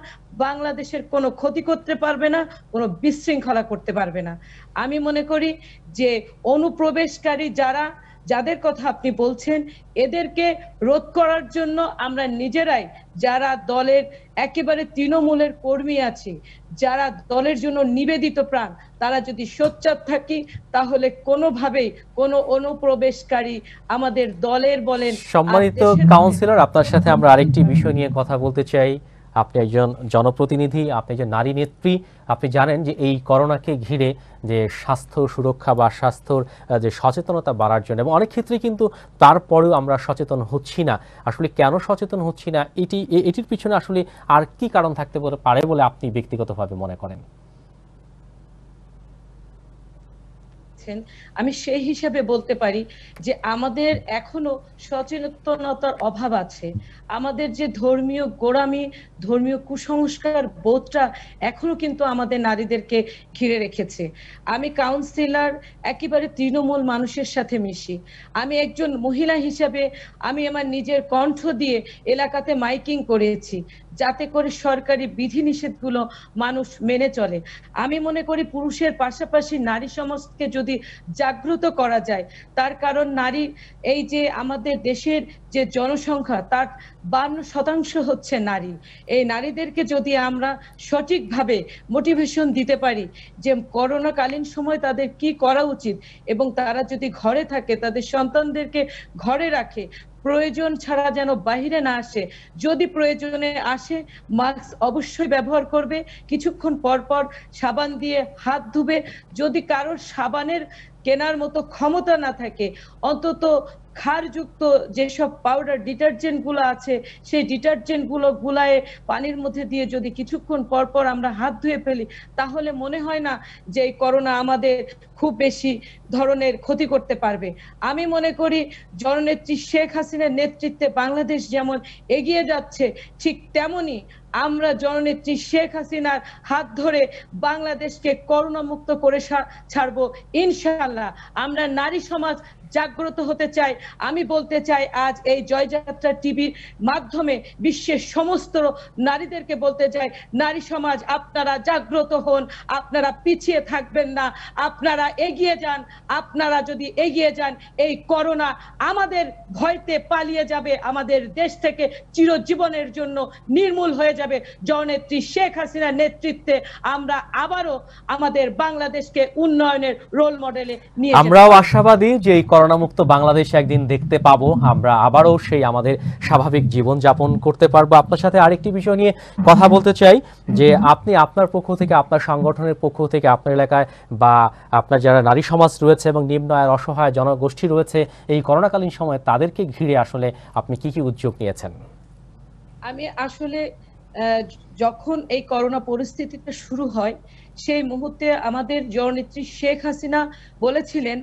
বাংলাদেশের কোনো ক্ষতি করতে পারবে না, কোনো বিশৃঙ্খলা করতে পারবে না। আমি মনে করি যে অনুপ্রবেশকারী যাদের কথা আপনি বলছেন, এদেরকে রোধ করার জন্য আমরা নিজেরাই, যারা দলের একেবারে তৃণমূলের কর্মী আছি, যারা দলের জন্য নিবেদিত প্রাণ, তারা যদি সোচ্চার থাকি, তাহলে কোনোভাবেই কোনো অনুপ্রবেশকারী আমাদের দলের বলেন। সম্মানিত কাউন্সিলর, আপনার সাথে আমরা আরেকটি বিষয় নিয়ে কথা বলতে চাই। আপনি একজন জনপ্রতিনিধি, আপনি একজন নারী নেত্রী। আপনি জানেন যে এই করোনাকে ঘিরে যে স্বাস্থ্য সুরক্ষা বা স্বাস্থ্যর যে সচেতনতা বাড়ার জন্য, এবং অনেক ক্ষেত্রে কিন্তু তারপরেও আমরা সচেতন হচ্ছি না। আসলে কেন সচেতন হচ্ছি না, এটির পিছনে আসলে আর কি কারণ থাকতে পারে বলে আপনি ব্যক্তিগতভাবে মনে করেন? আমি সেই হিসাবে বলতে পারি যে আমাদের এখনো সচেতনতার অভাব আছে। আমাদের যে ধর্মীয় গোঁড়ামি, ধর্মীয় কুসংস্কার বোধটা এখনো কিন্তু আমাদের নারীদেরকে ঘিরে রেখেছে। আমি কাউন্সিলর, একেবারে তৃণমূল মানুষের সাথে মিশি। আমি একজন মহিলা হিসাবে আমি আমার নিজের কণ্ঠ দিয়ে এলাকাতে মাইকিং করেছি, যাতে করে সরকারি বিধিনিষেধগুলো মানুষ মেনে চলে। আমি মনে করি পুরুষের পাশাপাশি নারী সমাজকে যদি জাগ্রত করা যায়, তার কারণ নারী, এই যে আমাদের দেশের যে জনসংখ্যা, তার 52% হচ্ছে নারী। এই নারীদেরকে যদি আমরা সঠিকভাবে মোটিভেশন দিতে পারি যে করোনাকালীন সময় তাদের কি করা উচিত, এবং তারা যদি ঘরে থাকে, তাদের সন্তানদেরকে ঘরে রাখে, প্রয়োজন ছাড়া যেন বাহিরে না আসে, যদি প্রয়োজনে আসে মাস্ক অবশ্যই ব্যবহার করবে, কিছুক্ষণ পর পর সাবান দিয়ে হাত ধুবে, যদি কারোর সাবানের কেনার মতো ক্ষমতা না থাকে, অন্তত ক্ষারযুক্ত যেসব পাউডার ডিটারজেন্ট গুলো আছে, সেই ডিটারজেন্ট গুলো গুলায় পানির মধ্যে দিয়ে যদি কিছুক্ষণ পর পর আমরা হাত ধুয়ে ফেলি, তাহলে মনে হয় না যে এই করোনা আমাদের খুব বেশি ধরনের ক্ষতি করতে পারবে। আমি মনে করি জননেত্রী শেখ হাসিনার নেতৃত্বে বাংলাদেশ যেমন এগিয়ে যাচ্ছে, ঠিক তেমনি আমরা জননেত্রী শেখ হাসিনার হাত ধরে বাংলাদেশকে করোনা মুক্ত করে ছাড়বো ইনশাআল্লাহ। আমরা নারী সমাজ জাগ্রত হতে চাই। আমি বলতে চাই, আজ এই জয়যাত্রা টিভির মাধ্যমে বিশ্বের সমস্ত নারীদেরকে বলতে চাই, নারী সমাজ আপনারা জাগ্রত হন, আপনারা পিছিয়ে থাকবেন না, আপনারা এগিয়ে যান। আপনারা যদি এগিয়ে যান, এই করোনা আমাদের ভয়তে পালিয়ে যাবে, আমাদের দেশ থেকে চিরজীবনের জন্য নির্মূল হয়ে যাবে। জননেত্রী শেখ হাসিনার নেতৃত্বে আমরা আবারও আমাদের বাংলাদেশকে উন্নয়নের রোল মডেলে নিয়ে আমরাও আশাবাদী যে এই করোনা মুক্ত বাংলাদেশ একদিন দেখতে পাবো, আমরা আবারও সেই আমাদের স্বাভাবিক জীবন যাপন করতে পারবো। আপনার সাথে আরেকটি বিষয় নিয়ে কথা বলতে চাই যে আপনি আপনার পক্ষ থেকে, আপনার সংগঠনের পক্ষ থেকে, আপনার এলাকায় বা আপনার যারা নারী সমাজ রয়েছে এবং নিম্ন আয়ের অসহায় জনগোষ্ঠী রয়েছে, এই করোনাকালীন সময়ে তাদেরকে ঘিরে আসলে আপনি কি কি উদ্যোগ নিয়েছেন? আমি আসলে যখন এই করোনা পরিস্থিতিটা শুরু হয়, সেই মুহূর্তে আমাদের জননেত্রী শেখ হাসিনা বলেছিলেন,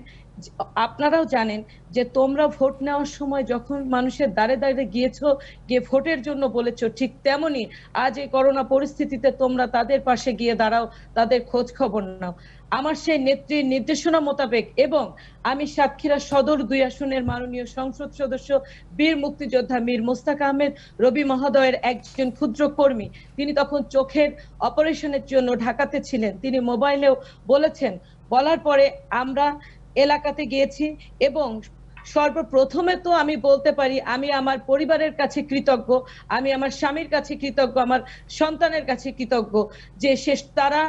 আপনারাও জানেন যে তোমরা ভোট নেওয়ার সময় যখন মানুষের দ্বারে দ্বারে গিয়েছো, গিয়ে ভোটের জন্য বলেছো, ঠিক তেমনি আজ এই করোনা পরিস্থিতিতে তোমরা তাদের পাশে গিয়ে দাঁড়াও, তাদের খোঁজ খবর নাও। আমার সেই নেত্রীর নির্দেশনা মোতাবেক, এবং আমি সাতক্ষীরা সদর 2 আসনের মাননীয় সংসদ সদস্য বীর মুক্তিযোদ্ধা মীর মোস্তাক আহমেদ রবি মহোদয়ের একজন ক্ষুদ্র কর্মী, তিনি তখন চোখের অপারেশনের জন্য ঢাকাতে ছিলেন, তিনি মোবাইলেও বলেছেন। বলার পরে আমরা এলাকাতে গিয়েছি, এবং সর্বপ্রথমে তো আমি বলতে পারি আমি আমার পরিবারের কাছে কৃতজ্ঞ, আমি আমার স্বামীর কাছে কৃতজ্ঞ, আমার সন্তানের কাছে কৃতজ্ঞ যে তারা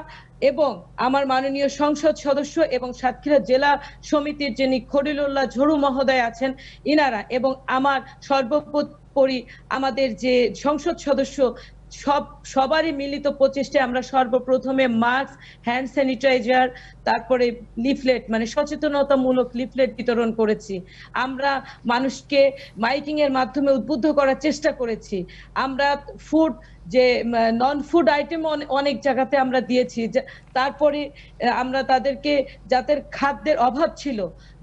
এবং আমার মাননীয় সংসদ সদস্য এবং সাতক্ষীরা জেলা সমিতির যিনি খলিলুল্লাহ ঝরু মহোদয় আছেন, ইনারা, এবং আমার সর্বোপরি আমাদের যে সংসদ সদস্য, সবারই মিলিত প্রচেষ্টায় আমরা সর্বপ্রথমে মাস্ক, হ্যান্ড স্যানিটাইজার, তারপরে লিফলেট, মানে সচেতনতামূলক লিফলেট বিতরণ করেছি। আমরা মানুষকে মাইকিং এর মাধ্যমে উদ্বুদ্ধ করার চেষ্টা করেছি। আমরা ফুড যে নন ফুড আইটেম অনেক জায়গাতে আমরা দিয়েছি। তারপরে আমরা তাদেরকে যাদের খাদ্যের অভাব ছিল,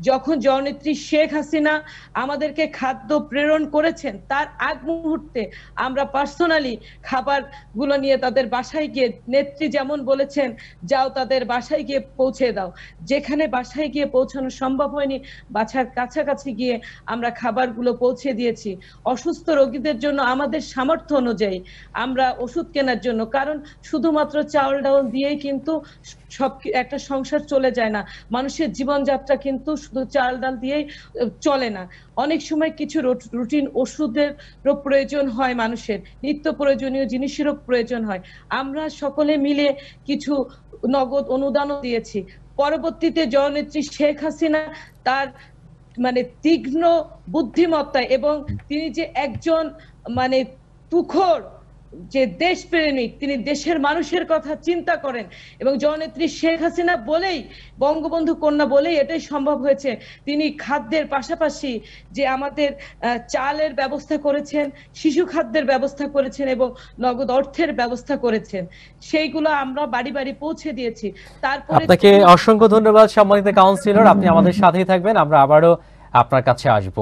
যখন জননেত্রী শেখ হাসিনা আমাদেরকে খাদ্য প্রেরণ করেছেন তার আগ মুহূর্তে আমরা পার্সোনালি খাবারগুলো নিয়ে তাদের বাসায় গিয়ে, নেত্রী যেমন বলেছেন যাও তাদের বাসায় গিয়ে পৌঁছে দাও, যেখানে বাসায় গিয়ে পৌঁছানো সম্ভব হয়নি বাসার কাছাকাছি গিয়ে আমরা খাবারগুলো পৌঁছে দিয়েছি। অসুস্থ রোগীদের জন্য আমাদের সামর্থ্য অনুযায়ী আমরা ওষুধ কেনার জন্য, কারণ শুধুমাত্র চাউল ডাউল দিয়েই কিন্তু সব একটা সংসার চলে যায় না, মানুষের জীবনযাত্রা কিন্তু শুধু চাল ডাল দিয়েই চলে না। অনেক সময় কিছু রুটিন ওষুধের প্রয়োজন হয়, মানুষের নিত্য প্রয়োজনীয় জিনিসেরও প্রয়োজন হয়। আমরা সকলে মিলে কিছু নগদ অনুদানও দিয়েছি। পরবর্তীতে জননেত্রী শেখ হাসিনা তার তীক্ষ্ণ বুদ্ধিমত্তা এবং তিনি যে একজন তুখোড় যে দেশপ্রেমিক, তিনি দেশের মানুষের কথা চিন্তা করেন এবং জননেত্রী শেখ হাসিনা বলেই, বঙ্গবন্ধু কন্যা বলেই এটাই সম্ভব হয়েছে। তিনি খাদ্যের পাশাপাশি যে আমাদের চালের ব্যবস্থা করেছেন, শিশু খাদ্যের ব্যবস্থা করেছেন এবং নগদ অর্থের ব্যবস্থা করেছেন, সেইগুলো আমরা বাড়ি বাড়ি পৌঁছে দিয়েছি। তারপরে আপনাকে অসংখ্য ধন্যবাদ সম্মানিত কাউন্সিলর, আপনি আমাদের সাথেই থাকবেন, আমরা আবারও আপনার কাছে আসব।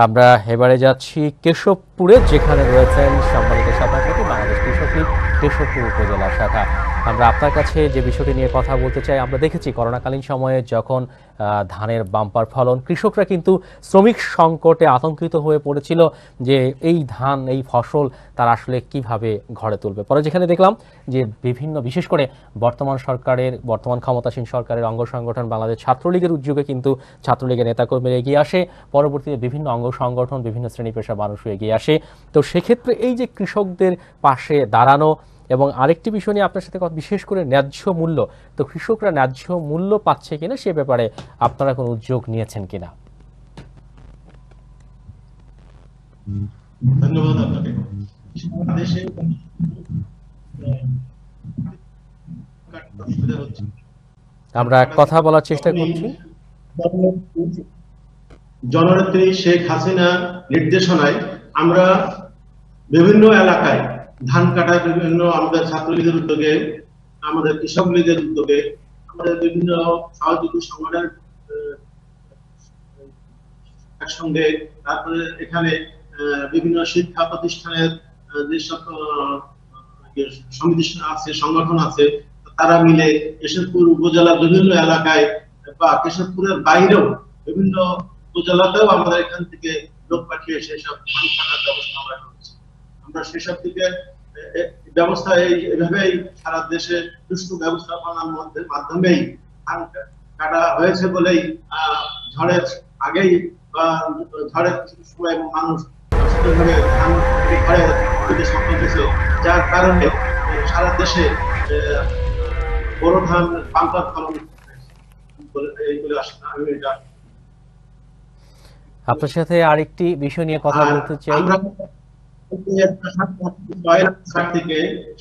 আমরা এবারে যাচ্ছি কেশবপুরে, যেখানে রয়েছেন সম্মানিত সভাপতি বাংলাদেশ কৃষক লীগ কেশবপুর উপজেলা শাখা। আমরা আপনার কাছে যে বিষয়টি নিয়ে কথা বলতে চাই, আমরা দেখেছি করোনাকালীন সময়ে যখন ধানের বাম্পার ফলন, কৃষকরা কিন্তু শ্রমিক সংকটে আতঙ্কিত হয়ে পড়েছিল যে এই ধান, এই ফসল তারা আসলে কিভাবে ঘরে তুলবে। পরে যেখানে দেখলাম যে বিভিন্ন, বিশেষ করে বর্তমান ক্ষমতাসীন সরকারের অঙ্গ সংগঠন বাংলাদেশ ছাত্রলীগের উদ্যোগে কিন্তু ছাত্রলীগের নেতাকর্মীরা এগিয়ে আসে, পরবর্তীতে বিভিন্ন অঙ্গ সংগঠন, বিভিন্ন শ্রেণী পেশা মানুষও এগিয়ে আসে। তো সেক্ষেত্রে এই যে কৃষকদের পাশে দাঁড়ানো, এবং আরেকটি বিষয় নিয়ে আপনার সাথে কথা, বিশেষ করে ন্যায্য মূল্য, তো কৃষকরা ন্যায্য মূল্য পাচ্ছে কিনা সে ব্যাপারে আপনারা কোনো উদ্যোগ নিয়েছেন কিনা? ধন্যবাদ আপনাকে। দেশে আমরা কথা বলার চেষ্টা করছি। জননেত্রী শেখ হাসিনা নির্দেশনায় আমরা বিভিন্ন এলাকায় ধান কাটার বিভিন্ন, আমাদের ছাত্রলীগের উদ্যোগে, আমাদের কৃষক লীগের উদ্যোগে, আমাদের বিভিন্ন সহযোগী সংগঠনের একসঙ্গে, তারপরে এখানে বিভিন্ন শিক্ষা প্রতিষ্ঠানের যেসব সমিতি আছে, সংগঠন আছে, তারা মিলে কেশবপুর উপজেলার বিভিন্ন এলাকায় বা কেশবপুরের বাইরেও বিভিন্ন উপজেলাতেও আমাদের এখান থেকে লোক পাঠিয়ে সেসব ধান কাটার ব্যবস্থা আমরা করছি। আমরা সেসব থেকে ব্যবস্থা এইভাবেই সারা দেশে সুষ্ঠু ব্যবস্থাপনার মাধ্যমেই ধান কাটা হয়েছে বলেই ঝড়ের আগেই বা ঝড়ের সময় মানুষ ধান ঘরে সফল হয়েছে, যার কারণে সারা দেশে বড় ধান বাম্পার ফলন এইগুলো আসে। আমি এটা আপনার সাথে আরেকটি বিষয় নিয়ে কথা বলতে চাই। থেকে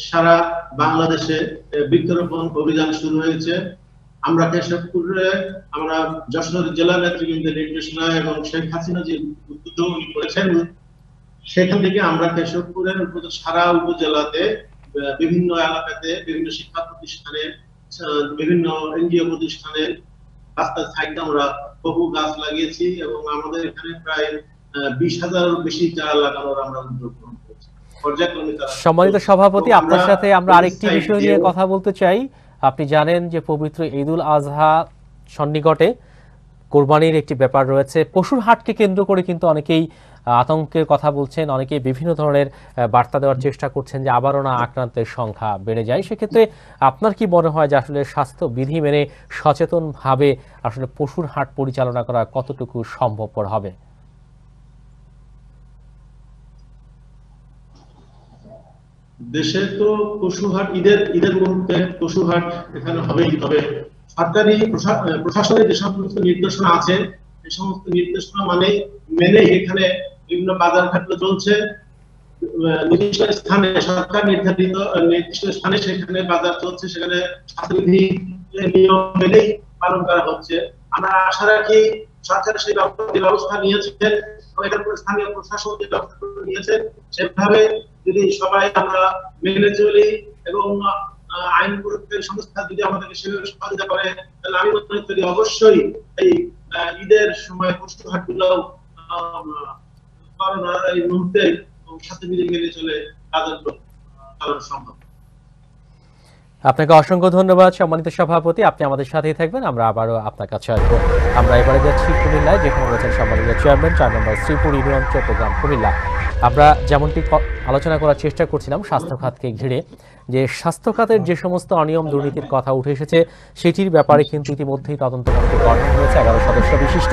সারা বাংলাদেশে বৃক্ষরোপণ অভিযান শুরু হয়েছে। আমরা কেশবপুরে, আমরা যশোর জেলা নেতৃবৃন্দের নির্দেশনা এবং শেখ হাসিনা যে উদ্যোগ করেছেন, সেখান থেকে আমরা কেশবপুরের সারা উপজেলাতে বিভিন্ন এলাকাতে, বিভিন্ন শিক্ষা প্রতিষ্ঠানে, বিভিন্ন এনজিও প্রতিষ্ঠানে রাস্তার সাইডে আমরা বহু গাছ লাগিয়েছি এবং আমাদের এখানে প্রায় 20,000 বেশি চারা লাগানোর আমরা উদ্যোগ গ্রহণ করেছি। সম্মানিত সভাপতি, আপনার সাথে আমরা আরেকটি বিষয় নিয়ে কথা বলতে চাই। আপনি জানেন যে পবিত্র ঈদুল আজহা সন্নিকটে, কোরবানির একটি ব্যাপার রয়েছে। পশুর হাটকে কেন্দ্র করে কিন্তু অনেকেই আতঙ্কের কথা বলছেন, অনেকেই বিভিন্ন ধরনের বার্তা দেওয়ার চেষ্টা করছেন যে আবারও না আক্রান্তের সংখ্যা বেড়ে যায়। সেক্ষেত্রে আপনার কি মনে হয় যে আসলে স্বাস্থ্য বিধি মেনে সচেতনভাবে আসলে পশুর হাট পরিচালনা করা কতটুকু সম্ভবপর হবে? দেশে তো পশুহাট ঈদের মুহূর্তে পশুহাট এখানে হবেই, তবে সরকারি প্রশাসনের যে সমস্ত নির্দেশনা আছে, এই সমস্ত নির্দেশনা মেনে এখানে বিভিন্ন বাজার ঘাট চলছে। নির্দিষ্ট স্থানে, সরকার নির্ধারিত নির্দিষ্ট স্থানে সেখানে বাজার চলছে, সেখানে স্বাস্থ্যবিধি নিয়ম মেনেই পালন করা হচ্ছে। আমরা আশা রাখি সরকার সেই ব্যবস্থা নিয়েছেন এটার উপর স্থানীয় প্রশাসন যে ব্যবস্থা করে নিয়েছে সেভাবে যদি সবাই আমরা মেনে চলি এবং আইন প্রয়োগের সংস্থা যদি আমাদেরকে সেভাবে সহযোগিতা করে, তাহলে আমি মনে করি অবশ্যই এই ঈদের সময় কষ্টহাট গুলো করোনার এই মুহূর্তে সাথে মিলে চলে চালানো সম্ভব। আপনাকে অসংখ্য ধন্যবাদ সম্মানিত সভাপতি, আপনি আমাদের সাথেই থাকবেন, আমরা আবারও আপনার কাছে আসবো। আমরা এবারে যাচ্ছি কুমিল্লায়, যেখানে রয়েছেন সম্মানিত চেয়ারম্যান 4 নম্বর শ্রীপুর ইউনিয়ন চট্টগ্রাম কুমিল্লা। আমরা যেমনটি আলোচনা করার চেষ্টা করছিলাম স্বাস্থ্য খাতকে ঘিরে, যে স্বাস্থ্য খাতের যে সমস্ত অনিয়ম দুর্নীতির কথা উঠে এসেছে সেটির ব্যাপারে কিন্তু ইতিমধ্যেই তদন্ত কমিটি গঠন হয়েছে 11 সদস্য বিশিষ্ট,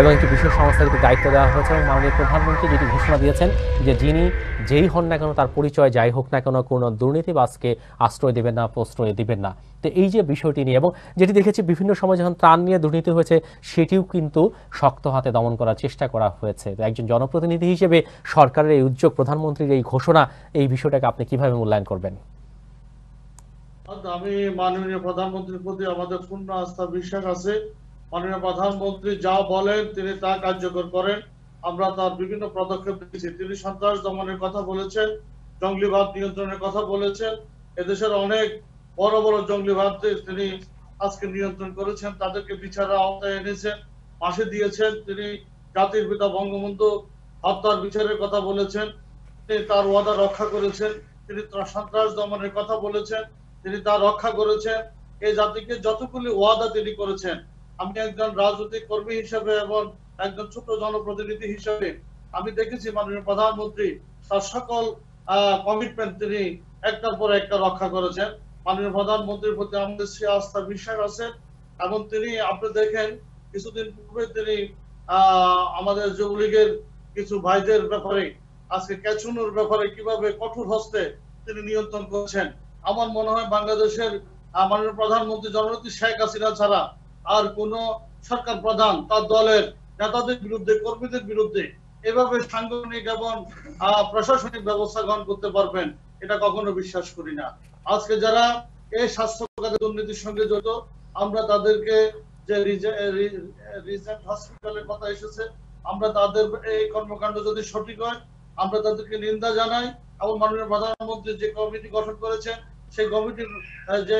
এবং একটি বিশেষ সংস্থাকে দায়িত্ব দেওয়া হয়েছে। এবং মাননীয় প্রধানমন্ত্রী যেটি ঘোষণা দিয়েছেন যে যেই হন না কেন, তার পরিচয় যাই হোক না কেন, কোনো দুর্নীতিবাজকে আশ্রয় দেবেন না, প্রশ্রয় দিবেন না। তো এই যে বিষয়টি নিয়ে, এবং যেটি দেখেছি বিভিন্ন সময় যখন ত্রাণ নিয়ে দুর্নীতি হয়েছে সেটিও কিন্তু শক্ত হাতে দমন করার চেষ্টা করা হয়েছে। তো একজন জনপ্রতিনিধি হিসেবে সরকারের এই উদ্যোগ, প্রধানমন্ত্রীর এই ঘোষণা, এই বিষয়টাকে আপনি কিভাবে মূল্যায়ন করবেন? আমি মাননীয় প্রধানমন্ত্রীর প্রতি আমাদের পূর্ণ আস্থা বিশ্বাস আছে। মাননীয় প্রধানমন্ত্রী যা বলেন তিনি তা কার্যকর করেন। আমরা তার বিভিন্ন পদক্ষেপ দেখেছি। তিনি সন্ত্রাস দমনের কথা বলেছেন, জঙ্গলিবাদ নিয়ন্ত্রণের কথা বলেছেন। এদেশের অনেক বড় বড় জঙ্গলিবাদদের তিনি আজকে নিয়ন্ত্রণ করেছেন, তাদেরকে বিচারের আওতায় এনেছেন, ফাঁসি দিয়েছেন। তিনি জাতির পিতা বঙ্গবন্ধু হত্যার বিচারের কথা বলেছেন, তিনি তার ওয়াদা রক্ষা করেছেন। তিনি সন্ত্রাস দমনের কথা বলেছেন, তিনি তা রক্ষা করেছেন। এই জাতিকে যতগুলি ওয়াদা তিনি করেছেন, আমি একজন রাজনৈতিক কর্মী হিসেবে এবং একজন ছোট জনপ্রতিনিধি হিসেবে আমি দেখেছি মাননীয় প্রধানমন্ত্রী তার সকল কমিটমেন্ট তিনি একটার পর একটা রক্ষা করেছেন। মাননীয় প্রধানমন্ত্রীর প্রতি আমাদের সে আস্থা বিশ্বাস আছে। এবং তিনি আপনি দেখেন কিছুদিন পূর্বে তিনি আমাদের যুবলীগের কিছু ভাইদের ব্যাপারে, আজকে ক্যাচুনোর ব্যাপারে কিভাবে কঠোর হস্তে তিনি নিয়ন্ত্রণ করছেন। আমার মনে হয় বাংলাদেশের মাননীয় প্রধানমন্ত্রী জননেত্রী শেখ হাসিনা ছাড়া আর কোন সরকার প্রধান তার দলের নেতাদের বিরুদ্ধে, কর্মীদের বিরুদ্ধে এভাবে সাংগঠনিক এবং প্রশাসনিক ব্যবস্থা গ্রহণ করতে পারবেন এটা কখনো বিশ্বাস করি না। আজকে যারা এই স্বাস্থ্য খাতে দুর্নীতির সঙ্গে জড়িত, আমরা তাদেরকে যে রিজেন্ট হসপিটালের কথা এসেছে, আমরা তাদের এই কর্মকাণ্ড যদি সঠিক হয় আমরা তাদেরকে নিন্দা জানাই। এবং মাননীয় প্রধানমন্ত্রী যে কমিটি গঠন করেছেন সেই কমিটির যে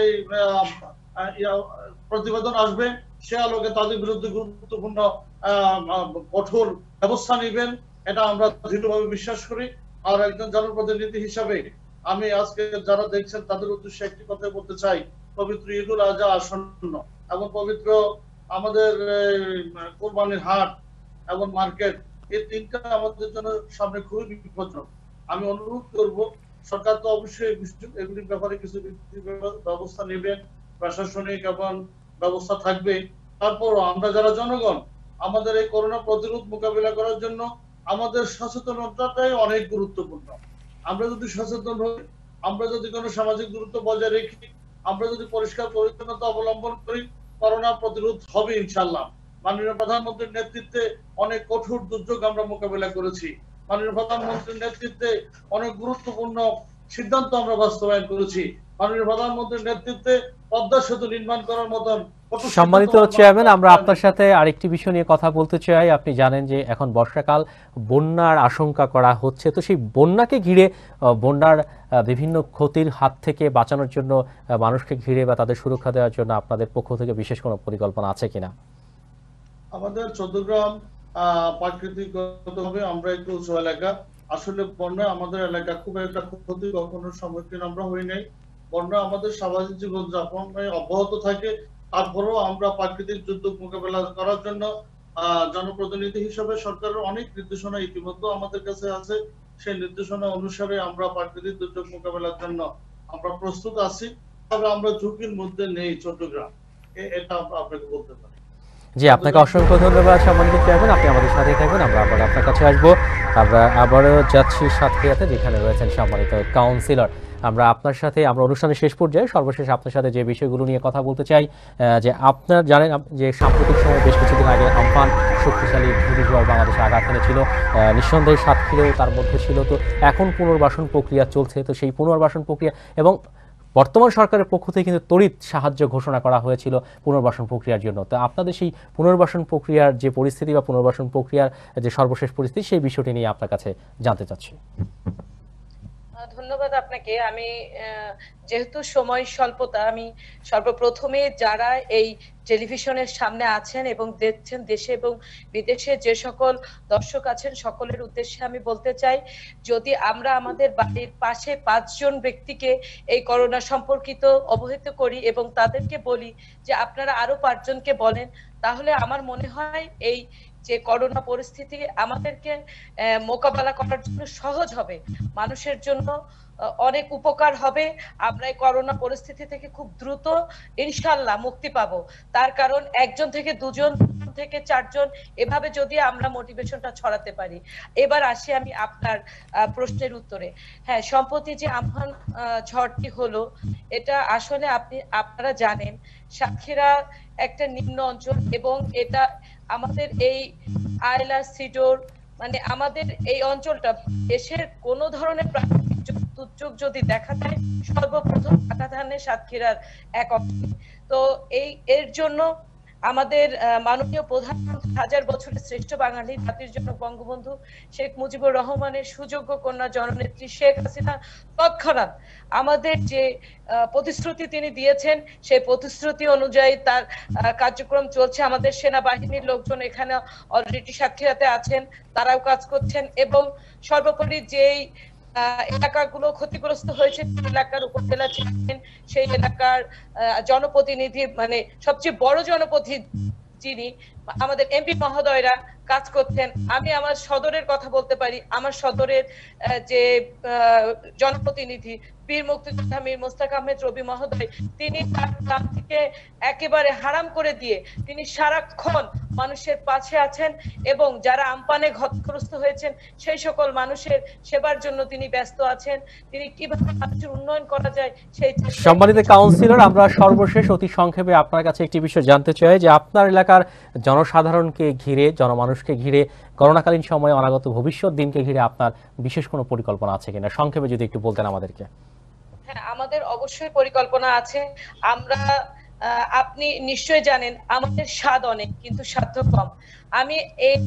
প্রতিবেদন আসবে সে আলোকে তাদের বিরুদ্ধে গুরুত্বপূর্ণ কঠোর ব্যবস্থা নেবেন, এটা আমরা দৃঢ়ভাবে বিশ্বাস করি। আর একজন জনপ্রতিনিধি হিসাবে আমি আজকে যারা দেখছেন তাদের উদ্দেশ্যে একটি কথা বলতে চাই, পবিত্র ঈদুল আজহা আসন্ন এবং পবিত্র আমাদের কোরবানির হাট এবং মার্কেট, এই তিনটা আমাদের জন্য সামনে খুবই বিপজ্জনক। আমি অনুরোধ করব সরকার তো অবশ্যই এগুলির ব্যাপারে কিছু ব্যবস্থা নেবেন, প্রশাসনিক এবং ব্যবস্থা থাকবে। তারপরও আমরা যারা জনগণ, আমাদের এই করোনা প্রতিরোধ মোকাবিলা করার জন্য আমাদের সচেতনতাটাই অনেক গুরুত্বপূর্ণ। আমরা যদি সচেতন হই, আমরা যদি কোনো সামাজিক দূরত্ব বজায় রেখি, আমরা যদি পরিষ্কার পরিচ্ছন্নতা অবলম্বন করি, করোনা প্রতিরোধ হবে ইনশাল্লাহ। মাননীয় প্রধানমন্ত্রীর নেতৃত্বে অনেক কঠোর দুর্যোগ আমরা মোকাবিলা করেছি। মাননীয় প্রধানমন্ত্রীর নেতৃত্বে অনেক গুরুত্বপূর্ণ সিদ্ধান্ত আমরা বাস্তবায়ন করেছি। মাননীয় প্রধানমন্ত্রীর নেতৃত্বে পদ্মা সেতু নির্মাণ করার মতন। সম্মানিত চেয়ারম্যান, আমরা আপনার সাথে আরেকটি বিষয় নিয়ে কথা বলতে চাই। আপনি জানেন যে এখন বর্ষাকাল, বন্যার আশঙ্কা করা হচ্ছে। তো সেই বন্যাকে ঘিরে, বন্যার বিভিন্ন ক্ষতির হাত থেকে বাঁচানোর জন্য মানুষকে ঘিরে বা তাদের সুরক্ষা দেওয়ার জন্য আপনাদের পক্ষ থেকে বিশেষ কোনো পরিকল্পনা আছে কিনা? আমাদের চট্টগ্রাম প্রাকৃতিকভাবে আমরা একটু উঁচু এলাকা, আসলে বন্যা আমাদের এলাকা খুব একটা ক্ষতি কখনো সম্মুখীন আমরা হই নাই। বন্যা আমাদের স্বাভাবিক জীবনযাপন অব্যাহত থাকে। তারপরেও আমরা প্রাকৃতিক দুর্যোগ মোকাবেলা করার জন্য জনপ্রতিনিধি হিসেবে সরকারের অনেক নির্দেশনা ইতিমধ্যে আমাদের কাছে আছে। সেই নির্দেশনা অনুসারে আমরা প্রাকৃতিক দুর্যোগ মোকাবেলার জন্য আমরা প্রস্তুত আছি। তবে আমরা ঝুঁকির মধ্যে নেই চট্টগ্রাম, এটা আপনাকে বলতে পারি। জি, আপনাকে অসংখ্য ধন্যবাদ সম্মানিত চেয়ারম্যান, আপনি আমাদের সাথেই থাকবেন। আমরা আবার আপনার কাছে আসবো। আমরা আবারও যাচ্ছি সাতক্ষীরাতে, যেখানে রয়েছেন সম্মানিত কাউন্সিলর। আমরা আপনার সাথে, আমরা অনুষ্ঠানের শেষ পর্যায়ে সর্বশেষ আপনার সাথে যে বিষয়গুলো নিয়ে কথা বলতে চাই, যে আপনার জানেন যে সাম্প্রতিক সময় বেশ কিছুদিন আগে আমফান শক্তিশালী ঘূর্ণিঝড় বাংলাদেশে আঘাত এনেছিল, নিঃসন্দেহে সাতক্ষীরাও তার মধ্যে ছিল। তো এখন পুনর্বাসন প্রক্রিয়া চলছে। তো সেই পুনর্বাসন প্রক্রিয়া এবং বর্তমান সরকারের পক্ষ থেকে কিন্তু তড়িৎ সাহায্য ঘোষণা করা হয়েছিল পুনর্বাসন প্রক্রিয়ার জন্য। তো আপনাদের সেই পুনর্বাসন প্রক্রিয়ার যে পরিস্থিতি বা পুনর্বাসন প্রক্রিয়ার যে সর্বশেষ পরিস্থিতি সেই বিষয়টি নিয়ে আপনার কাছে জানতে চাচ্ছি। ধন্যবাদ আপনাকে। আমি যেহেতু সময় স্বল্পতা, আমি সর্বপ্রথমে যারা এই টেলিভিশনের সামনে আছেন এবং দেখছেন, দেশে এবং বিদেশে যে সকল দর্শক আছেন, সকলের উদ্দেশ্যে আমি বলতে চাই, যদি আমরা আমাদের বাড়ির পাশে 5 জন ব্যক্তিকে এই করোনা সম্পর্কিত অবহিত করি এবং তাদেরকে বলি যে আপনারা আরো 5 জনকে বলেন, তাহলে আমার মনে হয় এই যে করোনা পরিস্থিতি আমাদেরকে মোকাবেলা করার জন্য সহজ হবে, মানুষের জন্য অনেক উপকার হবে। আমরা এই করোনা পরিস্থিতি থেকে খুব দ্রুত ইনশাআল্লাহ মুক্তি পাবো। তার কারণ 1 জন থেকে 2 জন থেকে 4 জন এভাবে যদি আমরা মোটিভেশনটা ছড়াতে পারি। এবার আসি আমি আপনার প্রশ্নের উত্তরে। হ্যাঁ, সম্প্রতি যে আমফান ঝড়টি হলো, এটা আসলে আপনারা জানেন সাতক্ষীরা একটা নিম্ন অঞ্চল এবং এটা আমাদের এই আইলা সিডোর মানে আমাদের এই অঞ্চলটা দেশের কোন ধরনের প্রাকৃতিক দুর্যোগ যদি দেখা যায় সর্বপ্রথম ঢাকা সাতক্ষীরার এক অংশ। তো এর জন্য আমাদের মাননীয় প্রধানমন্ত্রী, 1000 বছরের শ্রেষ্ঠ বাঙালি জাতির জনক বঙ্গবন্ধু শেখ মুজিবুর রহমানের সুযোগ্য কন্যা জননেত্রী শেখ হাসিনা তৎক্ষণাৎ আমাদের যে প্রতিশ্রুতি তিনি দিয়েছেন সেই প্রতিশ্রুতি অনুযায়ী তার কার্যক্রম চলছে। আমাদের সেনাবাহিনীর লোকজন এখানে অলরেডি সাতক্ষীরাতে আছেন, তারাও কাজ করছেন এবং সর্বোপরি যেই এলাকাগুলো ক্ষতিগ্রস্ত হয়েছে এলাকার উপজেলা চেয়ারম্যান, সেই এলাকার জনপ্রতিনিধি মানে সবচেয়ে বড় জনপ্রতিনিধি যিনি আমাদের এমপি মহোদয়রা কাজ করছেন। আমি আমার সদরের কথা বলতে পারি, আমার সদরের যে জনপ্রতিনিধি বীর মুক্তিযোদ্ধা মীর মোস্তাক আহমেদ রবি মহোদয়, তিনি তার কাজ থেকে একেবারে হারাম করে দিয়ে তিনি সারাক্ষণ মানুষের পাশে আছেন এবং যারা আমপানে ক্ষতিগ্রস্ত হয়েছেন সেই সকল মানুষের সেবার জন্য তিনি ব্যস্ত আছেন। তিনি কিভাবে মানুষের উন্নয়ন করা যায় সেই। সম্মানিত কাউন্সিলর, আমরা সর্বশেষ অতি সংক্ষেপে আপনার কাছে একটি বিষয় জানতে চাই যে আপনার এলাকার জনসাধারণকে ঘিরে, জনমানুষকে ঘিরে, করোনাকালীন সময়ে অনাগত ভবিষ্যৎ দিনকে ঘিরে আপনার বিশেষ কোনো পরিকল্পনা আছে কিনা, সংক্ষেপে যদি একটু বলতেন আমাদেরকে। হ্যাঁ, আমাদের অবশ্যই পরিকল্পনা আছে। আমরা আপনি নিশ্চয়ই জানেন আমাদের স্বাদ অনেক কিন্তু সাধ্য কম। আমি এই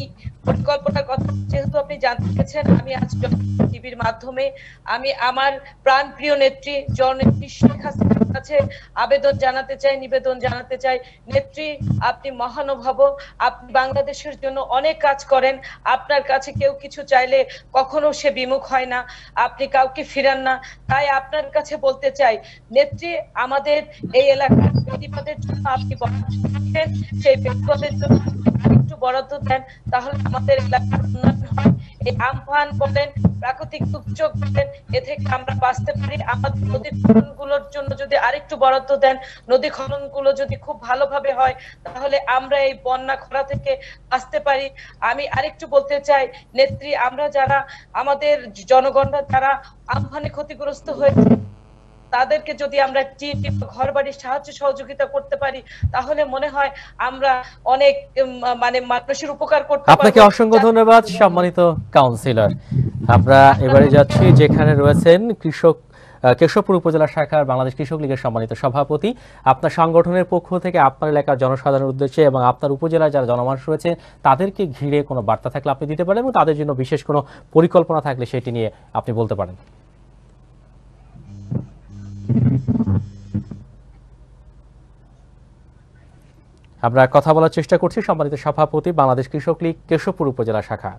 পরিকল্পনার কথা যেহেতু আপনি জানতে চেয়েছেন, আমি আজ টিভির মাধ্যমে আমি আমার প্রাণপ্রিয় নেত্রী জননেত্রী শেখ হাসিনার কাছে নিবেদন জানাতে চাই। নেত্রী, আপনি মহানুভব, আপনি বাংলাদেশের জন্য অনেক কাজ করেন। আপনার কাছে কেউ কিছু চাইলে কখনো সে বিমুখ হয় না, আপনি কাউকে ফিরান না। তাই আপনার কাছে বলতে চাই নেত্রী, আমাদের এই এলাকার বেদিপদের জন্য আপনি সেই বেদিপদের জন্য একটু বরাদ্দ দেন, তাহলে আমাদের এলাকার উন্নয়ন হয়। এই আমফান বলেন, প্রাকৃতিক দুর্যোগ বলেন, এ থেকে আমরা বাঁচতে পারি। আমাদের নদী খননগুলোর জন্য যদি আরেকটু বরাদ্দ দেন, নদী খননগুলো যদি খুব ভালোভাবে হয়, তাহলে আমরা এই বন্যা খরা থেকে বাঁচতে পারি। আমি আরেকটু বলতে চাই নেত্রী, আমরা যারা আমাদের জনগণরা যারা আমফানে ক্ষতিগ্রস্ত হয়েছে তাদেরকে যদি আমরা ঘর বাড়ির সাহায্য সহযোগিতা করতে পারি, তাহলে মনে হয় আমরা অনেক মানে মানুষের উপকার করতে পারব। আপনাকে অসংখ্য ধন্যবাদ সম্মানিত কাউন্সিলর। আমরা এবারে যাচ্ছি যেখানে রয়েছেন কেশবপুর উপজেলা শাখার বাংলাদেশ কৃষক লীগের সম্মানিত সভাপতি। আপনার সংগঠনের পক্ষ থেকে আপনার এলাকার জনসাধারণের উদ্দেশ্যে এবং আপনার উপজেলার যারা জনমানুষ রয়েছে তাদেরকে ঘিরে কোনো বার্তা থাকলে আপনি দিতে পারেন এবং তাদের জন্য বিশেষ কোনো পরিকল্পনা থাকলে সেটি নিয়ে আপনি বলতে পারেন। আমরা কথা বলার চেষ্টা করছি সম্মানিত সভাপতি বাংলাদেশ কৃষক লীগ কেশবপুর উপজেলা শাখা।